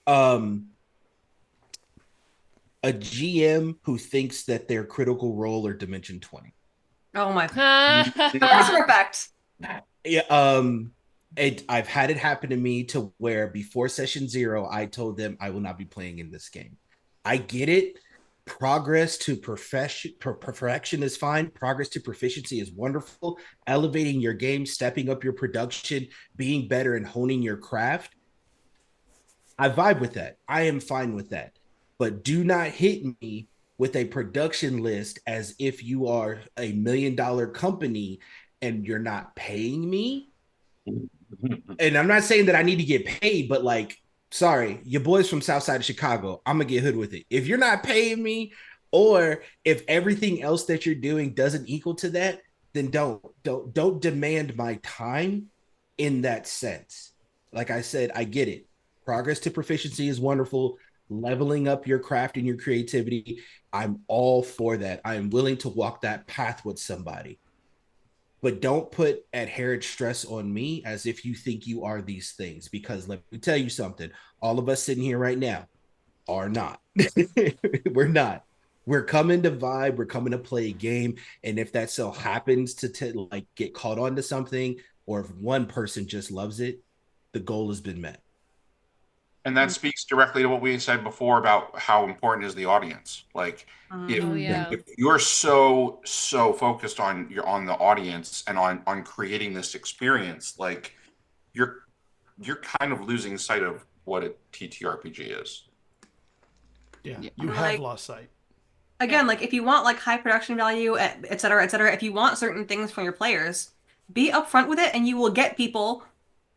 A GM who thinks that their critical role are dimension 20. Oh my god. Respect. Yeah, I've had it happen to me to where before session 0, I told them I will not be playing in this game. I get it. Progress to perfection is fine. Progress to proficiency is wonderful. Elevating your game, stepping up your production, being better and honing your craft. I vibe with that. I am fine with that. But do not hit me with a production list as if you are a $1 million company and you're not paying me. And I'm not saying that I need to get paid, but like, sorry, your boy's from South Side of Chicago. I'm gonna get hood with it. If you're not paying me, or if everything else that you're doing doesn't equal to that, then don't demand my time in that sense. Like I said, I get it. Progress to proficiency is wonderful. leveling up your craft and your creativity, I'm all for that. I am willing to walk that path with somebody. But don't put inherent stress on me as if you think you are these things, because let me tell you something, all of us sitting here right now are not. We're not. We're coming to vibe, we're coming to play a game, and if that so happens to like get caught onto something, or if one person just loves it, the goal has been met. And that speaks directly to what we said before about how important is the audience. Like, if you're so focused on the audience and on creating this experience, like you're kind of losing sight of what a TTRPG is. Yeah, you have lost sight. Again, like if you want like high production value, et cetera, if you want certain things from your players, be upfront with it, and you will get people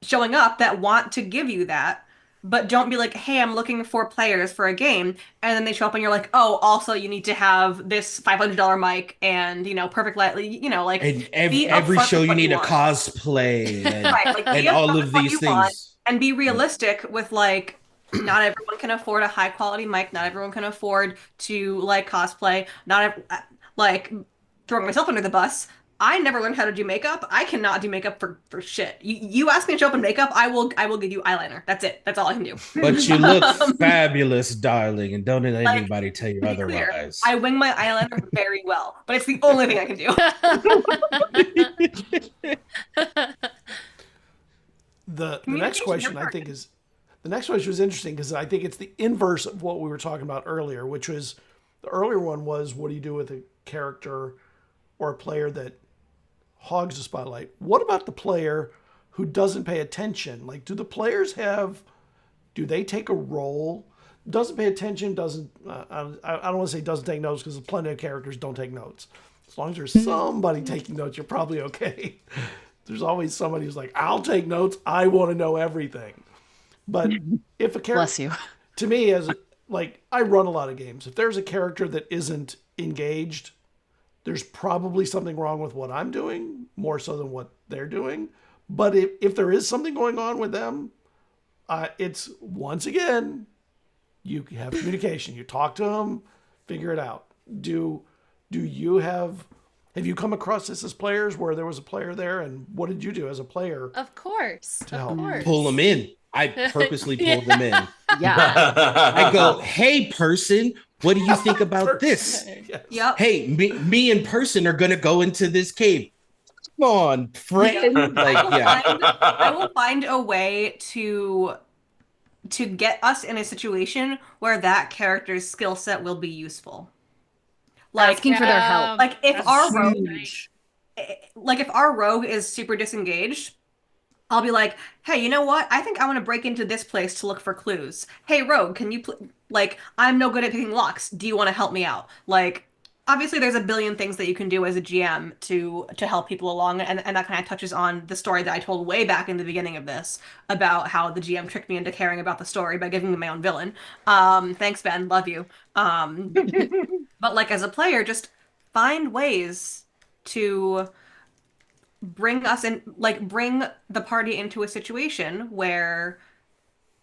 showing up that want to give you that. But don't be like, hey, I'm looking for players for a game, and then they show up and you're like, oh, also you need to have this $500 mic and, you know, perfect light, you know, like and every show you need a cosplay and, right, like, and all of these things. And be realistic with like, not everyone can afford a high quality mic. Not everyone can afford to like cosplay. Like throwing myself under the bus. I never learned how to do makeup. I cannot do makeup for shit. You ask me to show up in makeup, I will give you eyeliner. That's it. That's all I can do. But you look fabulous, darling, and don't let anybody tell you otherwise. I wing my eyeliner very well, but it's the only thing I can do. The next question I think is the next question was interesting because I think it's the inverse of what we were talking about earlier, which was the earlier one was what do you do with a character or a player that hogs the spotlight? What about the player who doesn't pay attention? Like, do the players do they take a role? Doesn't pay attention, doesn't, I don't want to say doesn't take notes because plenty of characters don't take notes. As long as there's somebody taking notes, you're probably okay. There's always somebody who's like, I'll take notes. I want to know everything. But if a character, Bless you. To me, I run a lot of games. If there's a character that isn't engaged, there's probably something wrong with what I'm doing, more so than what they're doing. But if there is something going on with them, it's, once again, you have communication. You talk to them, figure it out. Do you have you come across this as players where there was a player there, and what did you do as a player? Of course. Of course. Pull them in. I purposely pulled them in. Yeah. I go, hey, person, what do you think about this? Yes. Yep. Hey, me in person are going to go into this cave. Come on, friend. I will find a way to get us in a situation where that character's skill set will be useful. Like Asking for their help. Like if Huge. if our rogue is super disengaged, I'll be like, hey, you know what? I think I want to break into this place to look for clues. Hey, rogue, can you I'm no good at picking locks. Do you want to help me out? Like, obviously there's a billion things that you can do as a GM to help people along, and that kind of touches on the story that I told way back in the beginning of this about how the GM tricked me into caring about the story by giving me my own villain. Thanks, Ben. Love you. But like as a player, just find ways to bring us in, like bring the party into a situation where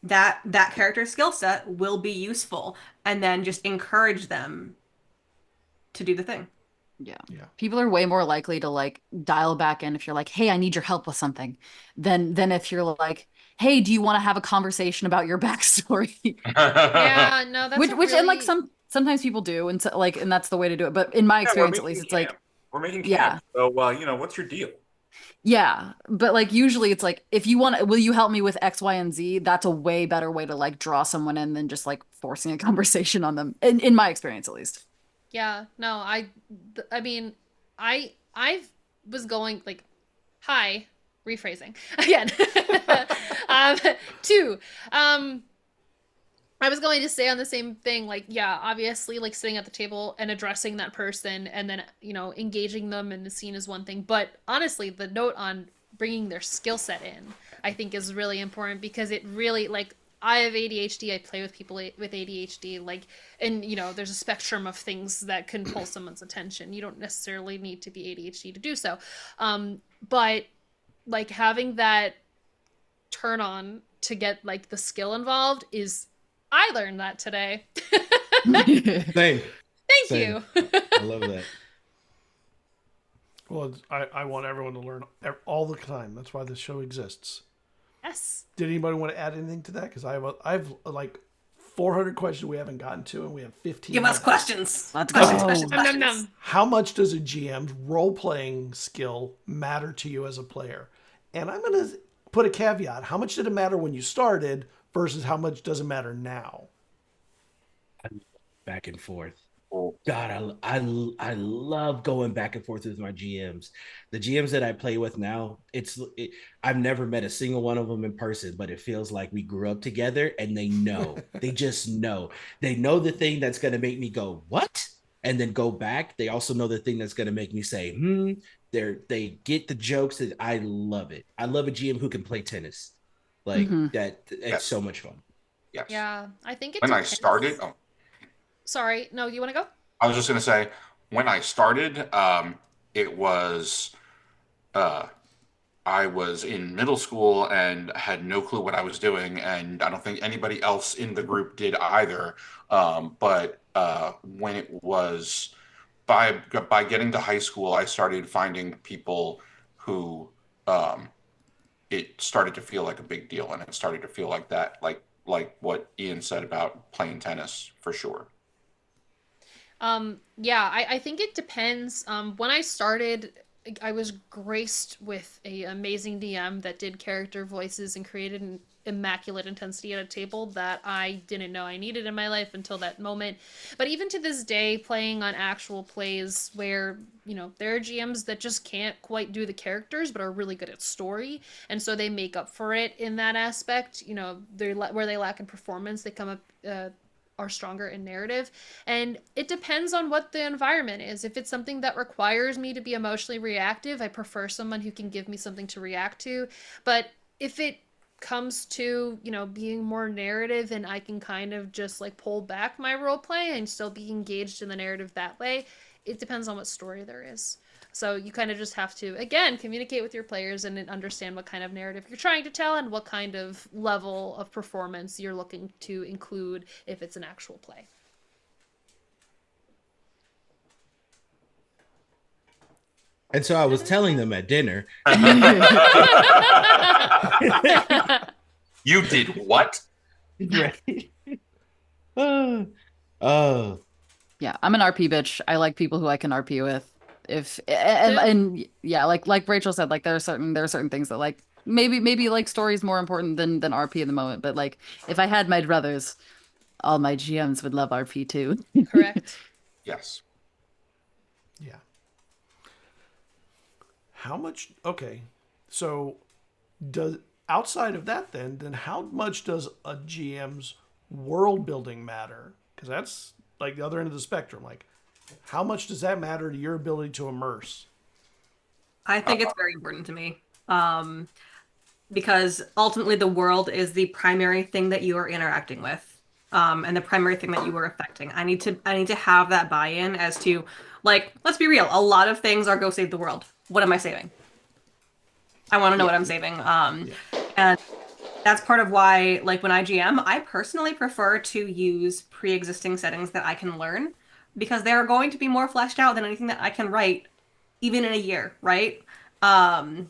that character's skill set will be useful, and then just encourage them to do the thing. Yeah. People are way more likely to like dial back in if you're like, hey, I need your help with something, than if you're like, hey, do you want to have a conversation about your backstory? Yeah, no, that's which really... and like sometimes people do, and so, and that's the way to do it. But in my experience, at least, it's like we're making camp. So what's your deal? Yeah, but like usually it's like, if you want, will you help me with X, Y, and Z? That's a way better way to like draw someone in than just like forcing a conversation on them. In my experience, at least. Yeah, no, I mean, I was going like, hi, rephrasing again. I was going to say on the same thing, like, yeah, obviously, like sitting at the table and addressing that person and then, engaging them in the scene is one thing. But honestly, the note on bringing their skill set in, I think is really important, because it really, like, I have ADHD. I play with people with ADHD, like, and there's a spectrum of things that can pull someone's attention. You don't necessarily need to be ADHD to do so. But like having that turn on to get like the skill involved is I learned that today. Same. Thank Same. you. I love that. Well, I want everyone to learn all the time. That's why this show exists. Yes. Did anybody want to add anything to that? Because I've like 400 questions we haven't gotten to, and we have 15 Give us minutes. questions. Let's Questions, go. questions, Nom, nom, questions. nom. How much does a GM's role-playing skill matter to you as a player? And I'm going to put a caveat. How much did it matter when you started versus how much does it matter now? Back and forth. Well, God, I love going back and forth with my GMs. The GMs that I play with now, I've never met a single one of them in person, but it feels like we grew up together, and they know. They just know. They know the thing that's going to make me go, what? And then go back. They also know the thing that's going to make me say, They get the jokes. That I love it. I love a GM who can play tennis. Like that. It's Yes. so much fun. yes. Yeah, I think it When I depends. started, Sorry, no, you want to go? I was just going to say, when I started, it was, I was in middle school and had no clue what I was doing. And I don't think anybody else in the group did either. But when it was by getting to high school, I started finding people who it started to feel like a big deal. And it started to feel like that, like what Ian said about playing tennis, for sure. Yeah, I think it depends. When I started, I was graced with a amazing DM that did character voices and created an immaculate intensity at a table that I didn't know I needed in my life until that moment. But even to this day, playing on actual plays where, there are GMs that just can't quite do the characters but are really good at story, and so they make up for it in that aspect. Where they lack in performance, they come up are stronger in narrative. And it depends on what the environment is. If it's something that requires me to be emotionally reactive, I prefer someone who can give me something to react to. But if it comes to, being more narrative and I can kind of just like pull back my role play and still be engaged in the narrative that way, it depends on what story there is. So you kind of just have to, again, communicate with your players and understand what kind of narrative you're trying to tell and what kind of level of performance you're looking to include if it's an actual play. And so I was telling them at dinner. You did what? Right. Oh. Yeah, I'm an RP bitch. I like people who I can RP with. And yeah, like Rachel said, like there are certain things that like maybe like story is more important than RP in the moment. But like if I had my druthers, all my GMs would love RP too. Correct. Yes. Yeah. How much? Okay. So outside of that, then how much does a GM's world building matter? Because that's like the other end of the spectrum. Like, how much does that matter to your ability to immerse? I think it's very important to me. Because ultimately the world is the primary thing that you are interacting with. And the primary thing that you are affecting. I need to have that buy-in as to, like, let's be real, a lot of things are go save the world. What am I saving? I want to know what I'm saving. And that's part of why, like, when I GM, I personally prefer to use pre-existing settings that I can learn, because they are going to be more fleshed out than anything that I can write even in a year, right? And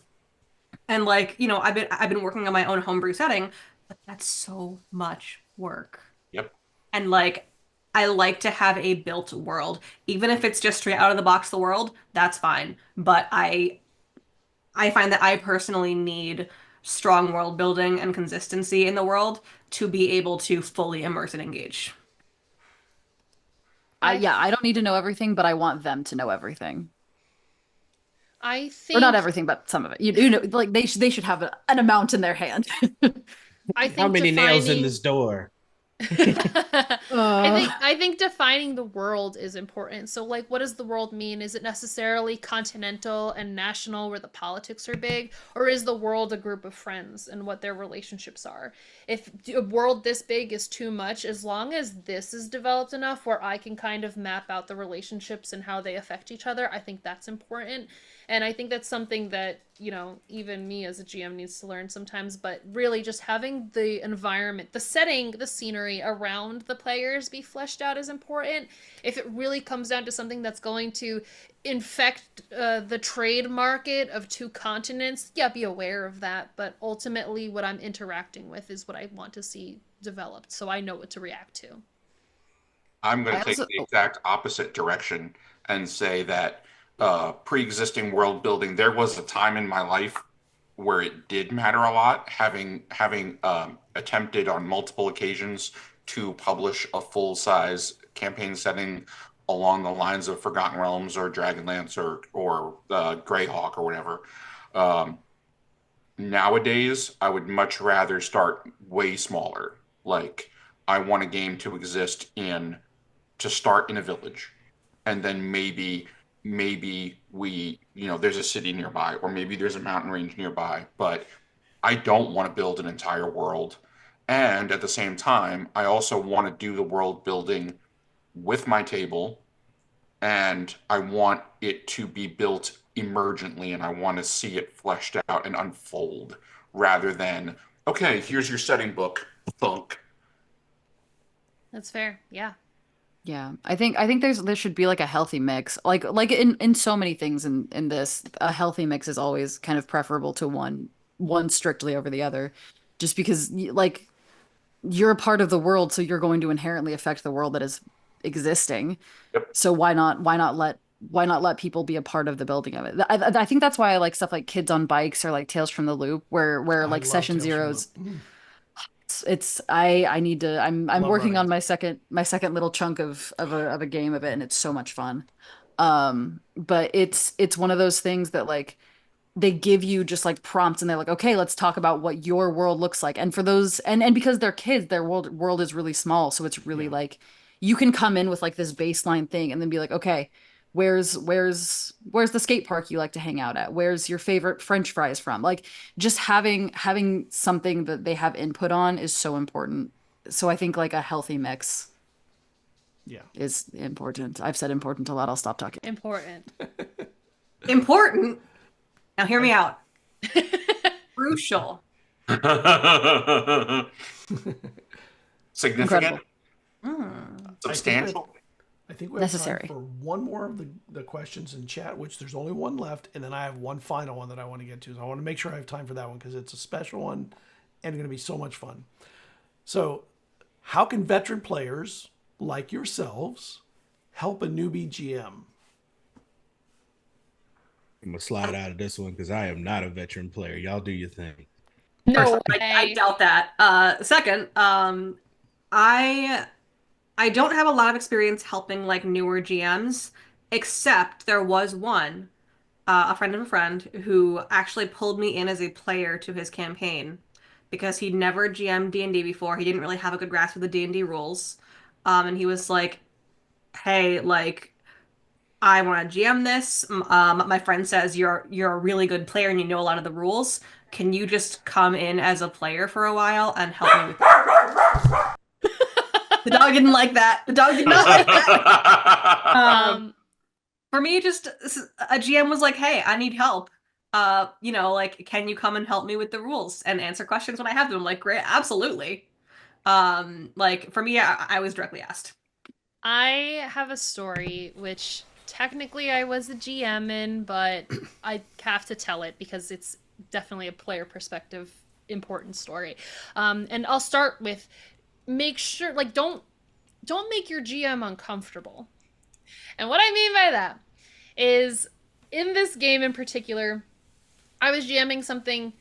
like, I've been working on my own homebrew setting, but that's so much work. Yep. And like, I like to have a built world, even if it's just straight out of the box the world, that's fine. But I find that I personally need strong world building and consistency in the world to be able to fully immerse and engage. I don't need to know everything, but I want them to know everything. I think, Or not everything, but some of it. You know, like they should have an amount in their hand. I think How many nails in defining- this door? I think defining the world is important. So like, what does the world mean? Is it necessarily continental and national where the politics are big, or is the world a group of friends and what their relationships are? If a world this big is too much, as long as this is developed enough where I can kind of map out the relationships and how they affect each other, I think that's important. And I think that's something that, you know, even me as a GM needs to learn sometimes, but really just having the environment, the setting, the scenery around the players be fleshed out is important. If it really comes down to something that's going to infect the trade market of two continents, yeah, be aware of that. But ultimately, what I'm interacting with is what I want to see developed, so I know what to react to. I'm going to take the exact opposite direction and say that pre-existing world building, there was a time in my life where it did matter a lot, having attempted on multiple occasions to publish a full-size campaign setting along the lines of Forgotten Realms or Dragonlance or Greyhawk or whatever. Nowadays, I would much rather start way smaller. Like, I want a game to start in a village, and then maybe we, you know, there's a city nearby, or maybe there's a mountain range nearby, but I don't want to build an entire world. And at the same time, I also want to do the world building with my table, and I want it to be built emergently, and I want to see it fleshed out and unfold rather than, okay, here's your setting book, thunk. That's fair. Yeah. Yeah, I think there should be like a healthy mix. Like in so many things in this, a healthy mix is always kind of preferable to one strictly over the other, just because like you're a part of the world, so you're going to inherently affect the world that is existing. Yep. So why not let people be a part of the building of it? I think that's why I like stuff like Kids on Bikes or like Tales from the Loop, where like Session Zero's. I'm working on my second little chunk of a game of it, and it's so much fun. But it's one of those things that like they give you just like prompts, and they're like, okay, let's talk about what your world looks like. And for those, and because they're kids, their world is really small, so it's really like you can come in with like this baseline thing and then be like, okay, where's the skate park you like to hang out at? Where's your favorite French fries from? Like just having something that they have input on is so important. So I think like a healthy mix is important. I've said important a lot. I'll stop talking. Important. Important. Now hear me out. Crucial. Significant. Incredible. Substantial. I think we have Necessary. time for one more of the questions in chat, which there's only one left, and then I have one final one that I want to get to. So I want to make sure I have time for that one because it's a special one and going to be so much fun. So, how can veteran players like yourselves help a newbie GM? I'm gonna slide out of this one because I am not a veteran player. Y'all do your thing. No, I doubt that. Second, I don't have a lot of experience helping like newer GMs, except there was one, a friend of a friend, who actually pulled me in as a player to his campaign because he'd never GM'd D&D before. He didn't really have a good grasp of the D&D rules. And he was like, hey, like, I want to GM this. My friend says you're a really good player and you know a lot of the rules. Can you just come in as a player for a while and help me with The dog didn't like that. The dog did not like that. For me, just a GM was like, hey, I need help. You know, like, can you come and help me with the rules and answer questions when I have them? I'm like, great, absolutely. Like, for me, I was directly asked. I have a story which technically I was a GM in, but I have to tell it because it's definitely a player perspective important story. And I'll start with make sure, like, don't make your GM uncomfortable. And what I mean by that is, in this game in particular, I was GMing something,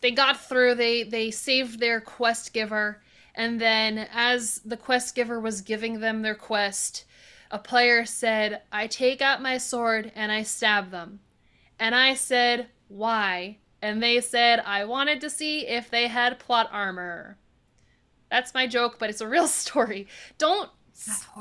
they got through, they saved their quest giver, and then as the quest giver was giving them their quest, a player said, I take out my sword and I stab them. And I said, why? And they said, I wanted to see if they had plot armor. That's my joke, but it's a real story. Don't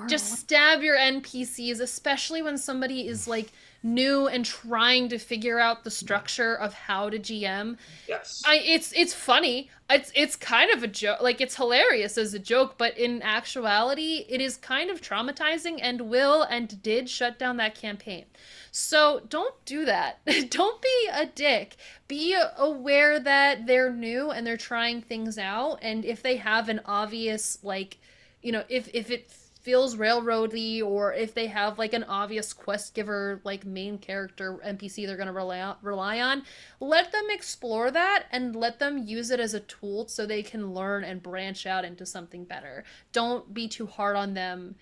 just stab your NPCs, especially when somebody is like new and trying to figure out the structure of how to GM, Yes. it's funny. It's kind of a joke. Like, it's hilarious as a joke, but in actuality, it is kind of traumatizing and will and did shut down that campaign. So don't do that. Don't be a dick. Be aware that they're new and they're trying things out. And if they have an obvious, like, you know, if it feels railroady, or if they have like an obvious quest giver, like main character NPC they're going to rely on, let them explore that and let them use it as a tool so they can learn and branch out into something better. Don't be too hard on them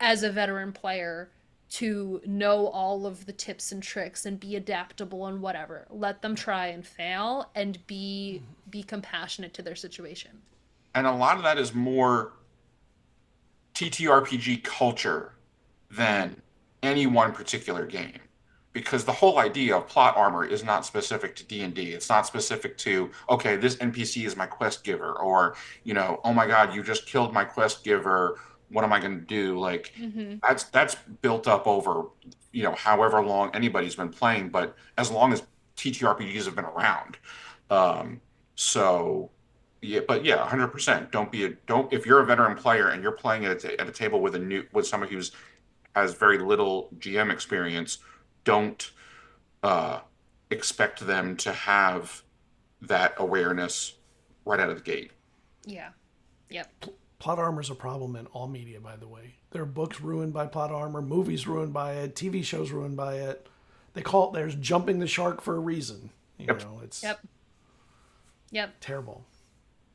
as a veteran player to know all of the tips and tricks and be adaptable and whatever. Let them try and fail and be compassionate to their situation. And a lot of that is more TTRPG culture than any one particular game, because the whole idea of plot armor is not specific to D&D. It's not specific to, okay, this NPC is my quest giver, or, you know, oh my god, you just killed my quest giver, what am I going to do? Like, that's built up over, you know, however long anybody's been playing, but as long as TTRPGs have been around. Yeah, but yeah, 100%. Don't if you're a veteran player and you're playing at a table with someone who's has very little GM experience, don't expect them to have that awareness right out of the gate. Yeah. Yep. Plot armor is a problem in all media, by the way. There are books ruined by plot armor, movies ruined by it, TV shows ruined by it. They call it, there's jumping the shark for a reason. You know, it's terrible.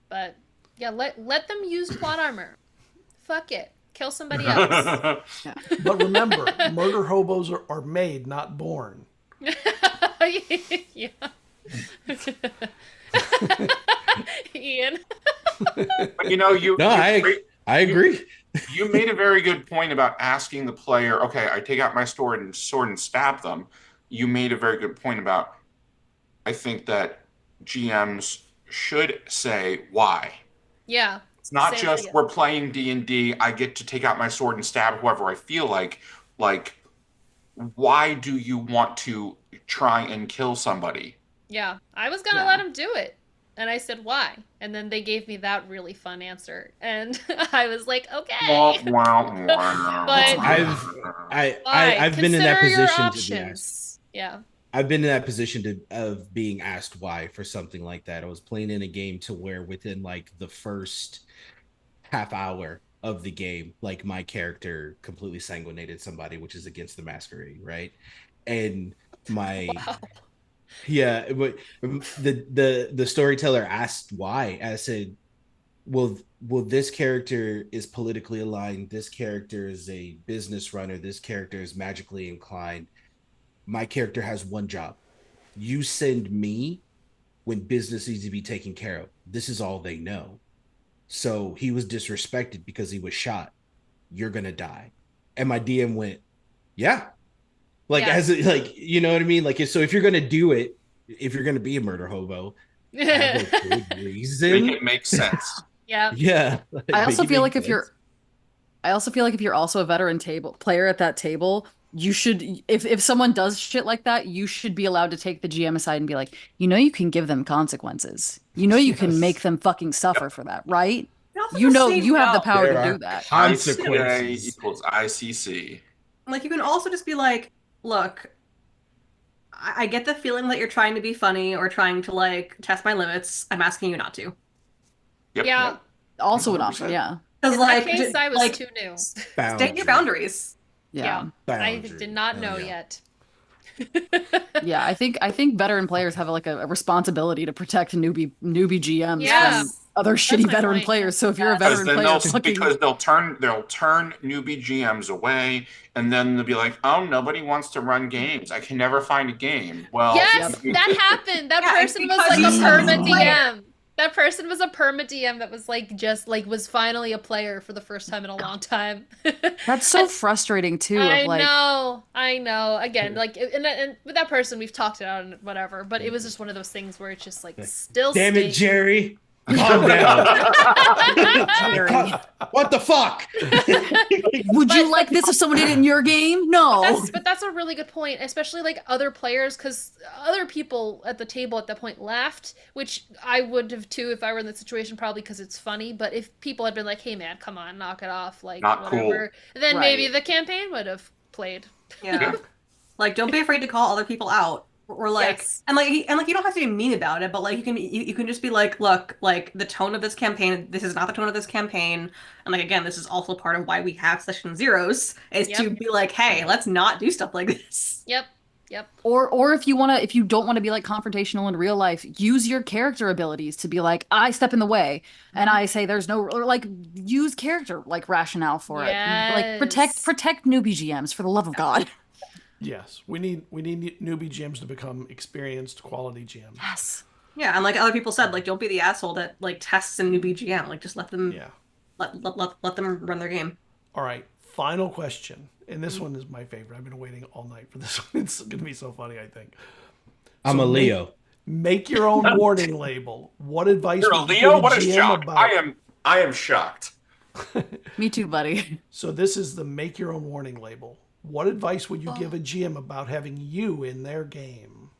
But yeah, let them use plot armor. Fuck it. Kill somebody else. But remember, murder hobos are made, not born. Yeah. Ian. But you know, I agree. You made a very good point about asking the player, okay, I take out my sword and stab them. You made a very good point about, I think that GMs should say why. Yeah. It's not just we're playing D&D, I get to take out my sword and stab whoever I feel like. Like, why do you want to try and kill somebody? Yeah. I was going to let him do it. And I said, why? And then they gave me that really fun answer. And I was like, okay. But I've been in that position to be asked. Yeah. I've been in that position of being asked why for something like that. I was playing in a game to where within like the first half hour of the game, like my character completely sanguinated somebody, which is against the masquerade, right? And my but the storyteller asked why. I said, well, this character is politically aligned, this character is a business runner, this character is magically inclined. My character has one job. You send me when business needs to be taken care of. This is all they know. So he was disrespected because he was shot. You're going to die. And my DM went, yeah. Like, as it, like, you know what I mean? Like, so if you're going to do it, if you're going to be a murder hobo, have a good reason. Make it make sense. Yeah. I also feel like if you're also a veteran player at that table, you should, if someone does shit like that, you should be allowed to take the GM aside and be like, you know, you can give them consequences. You know, you can make them fucking suffer for that, right? You know, you have the power to do that. Consequences equals ICC. Like, you can also just be like, look, I get the feeling that you're trying to be funny or trying to like test my limits. I'm asking you not to. Yeah. Also an option, yeah. Because like, in that case, I was too new. State your boundaries. Yeah. I did not know yet. Yeah, I think veteran players have like a responsibility to protect newbie GMs from other shitty veteran players. So if you're a veteran player, because they'll turn newbie GMs away, and then they'll be like, "Oh, nobody wants to run games. I can never find a game." Well, yes, that happened. That person was like a perma DM. That person was a perma DM that was like was finally a player for the first time in a long time. That's so frustrating too. I know. Again, like, and with that person, we've talked it out and whatever, but it was just one of those things where it's just like, still. Damn it, Jerry. Calm down. Scary. What the fuck? Would you like this if someone did it in your game? No. But that's a really good point, especially like other players, because other people at the table at that point laughed, which I would have too if I were in that situation, probably because it's funny. But if people had been like, "Hey man, come on, knock it off," like Not whatever, then Right. maybe the campaign would have played. Yeah. Like, don't be afraid to call other people out. Or like, Yes. and you don't have to be mean about it, but like you can just be like, look, like the tone of this campaign, this is not the tone of this campaign, and like again, this is also part of why we have session zeros is to Yep. be like, hey, let's not do stuff like this. Yep. Or if you don't want to be like confrontational in real life, use your character abilities to be like, I step in the way and I say there's no, or like use character like rationale for it. Like protect newbie GMs for the love of God. Yes, we need newbie GMs to become experienced quality GMs. Yes. Yeah, and like other people said, like don't be the asshole that like tests a newbie GM. Like just let them let them run their game. All right, final question, and this one is my favorite. I've been waiting all night for this one. It's gonna be so funny, I think. I'm a Leo. Make your own warning label. What advice You're a would you Leo? give What a GM shock. about? I am shocked. Me too, buddy. So this is the make your own warning label. What advice would you give a GM about having you in their game?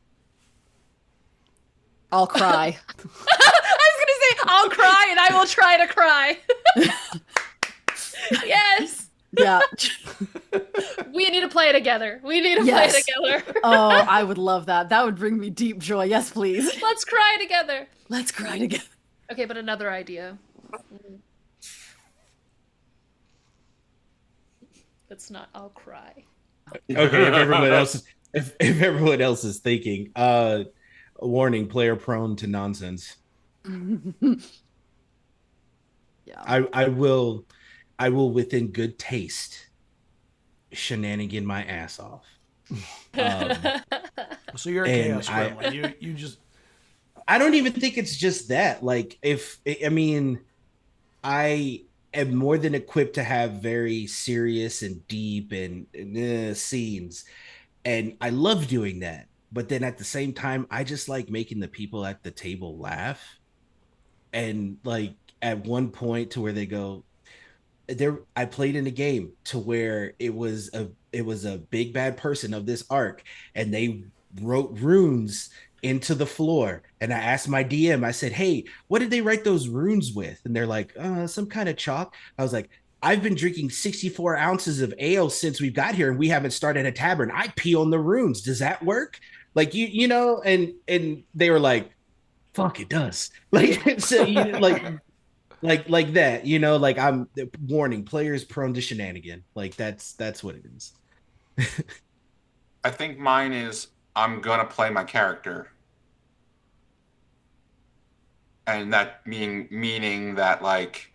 I'll cry. I was gonna say I'll cry and I will try to cry. Yes. Yeah. We need to play together. We need to Yes. play together. Oh, I would love that. That would bring me deep joy. Yes, please. Let's cry together. Let's cry together. Okay, but another idea. It's not I'll cry. Okay, if everyone else is thinking, warning, player prone to nonsense. Yeah. I will within good taste shenanigan my ass off. So you're a And chaos gremlin. You just I don't even think it's just that. Like, I am more than equipped to have very serious and deep and scenes, and I love doing that. But then at the same time, I just like making the people at the table laugh. And like at one point to where they go, I played in a game to where it was a big bad person of this arc, and they wrote runes into the floor, and I asked my DM, I said, hey, what did they write those runes with? And they're like, some kind of chalk. I was like, I've been drinking 64 ounces of ale since we've got here and we haven't started a tavern. I pee on the runes. Does that work? Like, you know, and they were like, fuck, it does. Like, so like that, you know, like I'm warning players prone to shenanigan. Like that's what it is. I think mine is I'm gonna play my character, and that meaning that like,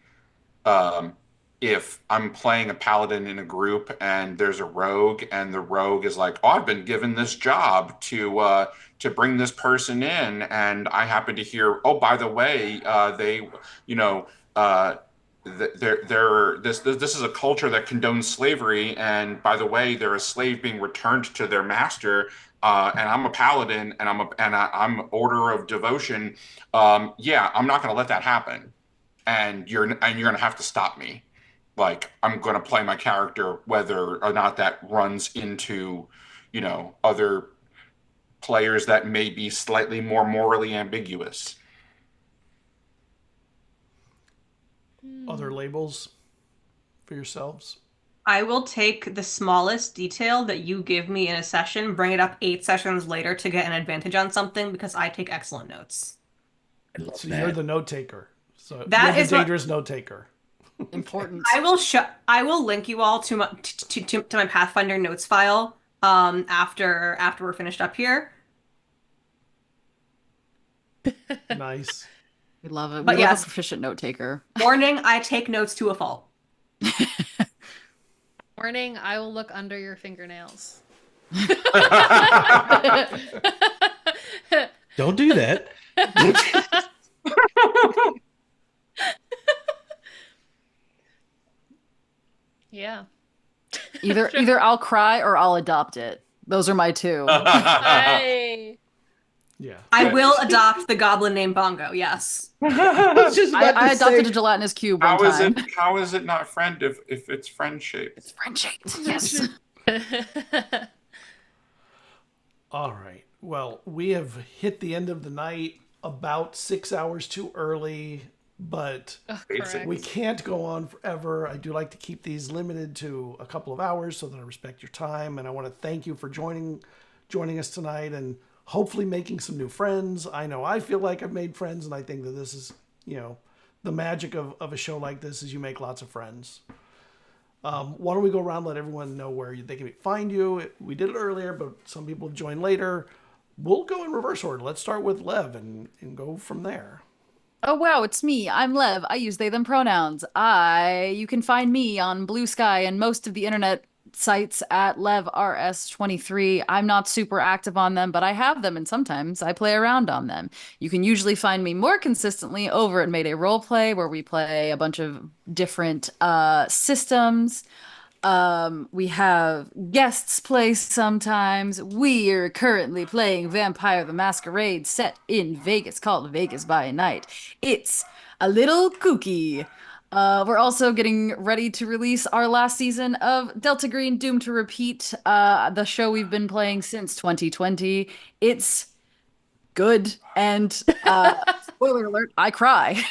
if I'm playing a paladin in a group and there's a rogue, and the rogue is like, oh, I've been given this job to bring this person in, and I happen to hear, oh, by the way, they, you know, this is a culture that condones slavery, and by the way, they're a slave being returned to their master, and I'm a paladin, and I'm order of devotion. Yeah, I'm not going to let that happen, and you're going to have to stop me. Like, I'm going to play my character, whether or not that runs into, you know, other players that may be slightly more morally ambiguous. other labels for yourselves? I will take the smallest detail that you give me in a session, bring it up 8 sessions later to get an advantage on something because I take excellent notes. So you're the note taker. So That you're is the what- dangerous note taker. Important. I will link you all to my Pathfinder notes file after we're finished up here. Nice. We love it. But We love yes. a proficient note taker. Warning, I take notes to a fault. Warning, I will look under your fingernails. Don't do that. Yeah. Either I'll cry or I'll adopt it. Those are my two. Hey. Yeah. I will adopt the goblin named Bongo. Yes. I was just about I to adopted say, a gelatinous cube one How is time. it? How is it not friend if it's friend shaped? It's friend shaped. Yes. All right. Well, we have hit the end of the night about 6 hours too early, but Basic. we can't go on forever. I do like to keep these limited to a couple of hours so that I respect your time. And I want to thank you for joining us tonight and hopefully making some new friends. I know I feel like I've made friends, and I think that this is, the magic of a show like this is you make lots of friends. Why don't we go around and let everyone know where they can find you? We did it earlier, but some people join later. We'll go in reverse order. Let's start with Lev and go from there. Oh wow, it's me. I'm Lev. I use they them pronouns. You can find me on Bluesky and most of the internet sites at LevRS23. I'm not super active on them, but I have them and sometimes I play around on them. You can usually find me more consistently over at Mayday Roleplay, where we play a bunch of different systems. We have guests play sometimes. We're currently playing Vampire the Masquerade set in Vegas called Vegas by Night. It's a little kooky. We're also getting ready to release our last season of Delta Green Doomed to Repeat, the show we've been playing since 2020. It's good, and spoiler alert, I cry.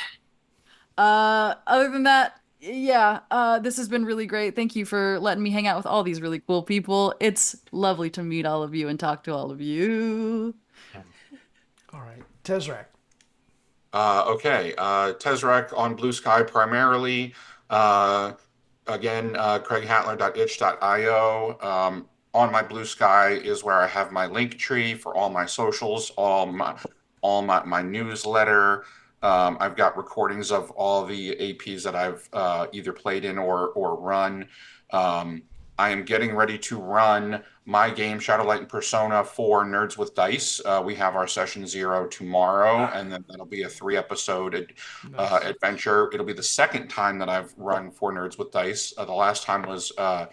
Other than that, yeah, this has been really great. Thank you for letting me hang out with all these really cool people. It's lovely to meet all of you and talk to all of you. All right. Tezrak. Okay. Tezrak on Bluesky primarily. Again, craighatler.itch.io. On my Bluesky is where I have my link tree for all my socials, all my newsletter. I've got recordings of all the APs that I've either played in or run. I am getting ready to run my game Shadowlight and Persona for Nerds with Dice. We have our session 0 tomorrow, and then that'll be a 3-episode adventure. It'll be the second time that I've run for Nerds with Dice. The last time was fall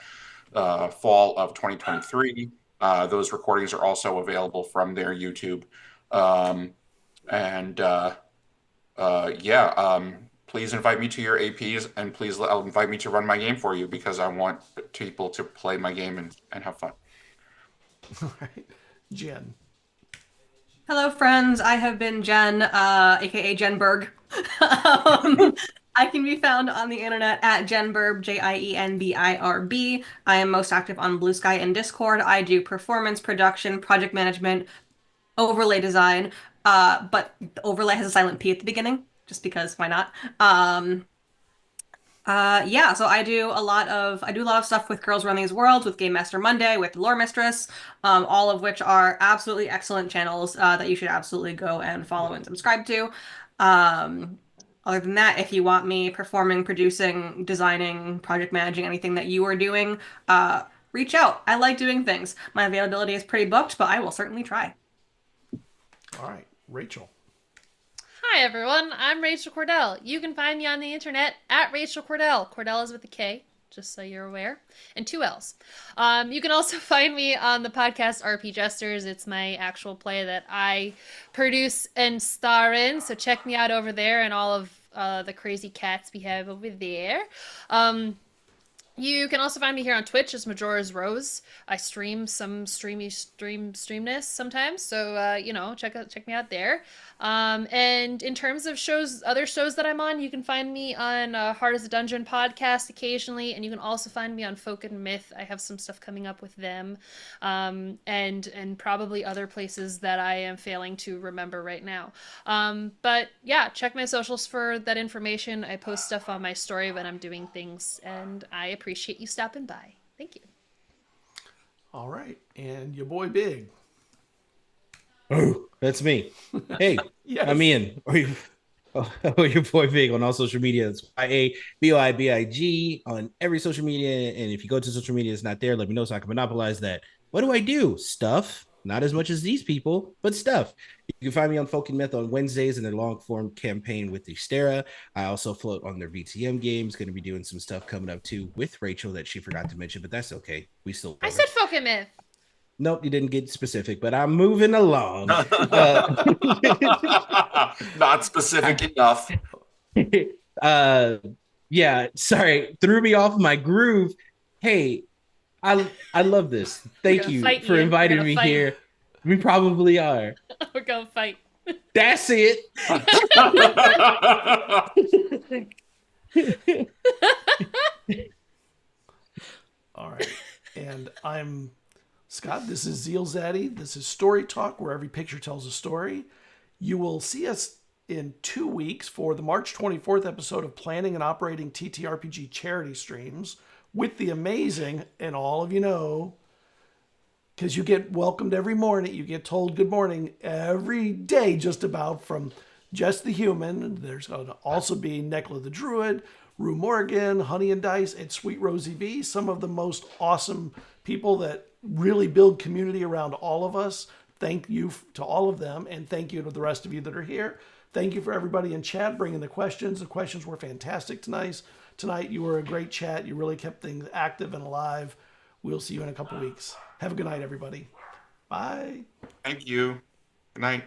of 2023. Those recordings are also available from their YouTube. Please invite me to your APs, and please invite me to run my game for you, because I want people to play my game and have fun. All right. Jen. Hello, friends. I have been Jen, aka JienBirg. I can be found on the internet at JienBirg, JienBirb. I am most active on Bluesky and Discord. I do performance, production, project management, overlay design, but the overlay has a silent P at the beginning, just because why not? So I do a lot of stuff with Girls Run These Worlds, with GameMaster Monday, with Lore Mistress, all of which are absolutely excellent channels that you should absolutely go and follow and subscribe to. Other than that, if you want me performing, producing, designing, project managing anything that you are doing, reach out. I like doing things. My availability is pretty booked, but I will certainly try. All right. Rachel. Hi, everyone. I'm Rachel Kordell. You can find me on the internet at Rachel Kordell. Kordell is with a K, just so you're aware, and 2 L's. You can also find me on the podcast RP Jesters. It's my actual play that I produce and star in, so check me out over there and all of the crazy cats we have over there. You can also find me here on Twitch as Majora's Rose. I stream some streamness sometimes, so check me out there. And in terms of other shows that I'm on, you can find me on Hard as a Dungeon podcast occasionally, and you can also find me on Folk and Myth. I have some stuff coming up with them, and probably other places that I am failing to remember right now. But yeah, check my socials for that information. I post stuff on my story when I'm doing things, and I appreciate you stopping by. Thank you. All right. And your boy Big. Oh, that's me. Hey, Yes. I'm Ian. Or your boy Big on all social media. It's YaBoiBIG on every social media. And if you go to social media, it's not there, let me know so I can monopolize that. What do I do? Stuff. Not as much as these people, but stuff. You can find me on Folk and Myth on Wednesdays in their long-form campaign with Ystera. I also float on their VTM games. Going to be doing some stuff coming up too with Rachel that she forgot to mention, but that's okay. We still. I said Folk and Myth. Nope, you didn't get specific, but I'm moving along. Not specific enough. Yeah, sorry, threw me off my groove. Hey, I love this. Thank gonna you fight, for Ian. We're inviting gonna me fight. here. We probably are. We're gonna fight. That's it. All right. And I'm Scott. This is ZealZaddy. This is Story Talk, where every picture tells a story. You will see us in 2 weeks for the March 24th episode of Planning and Operating TTRPG charity streams with the amazing, and all of you know, because you get welcomed every morning, you get told good morning every day just about, from Jess the Human. There's going to also be Nekla the Druid, Rue Morgan, Honey and Dice, and Sweet Rosie B. Some of the most awesome people that really build community around all of us. Thank you to all of them, and thank you to the rest of you that are here. Thank you for everybody in chat bringing the questions. The questions were fantastic tonight. You were a great chat. You really kept things active and alive. We'll see you in a couple weeks. Have a good night, everybody. Bye. Thank you. Good night.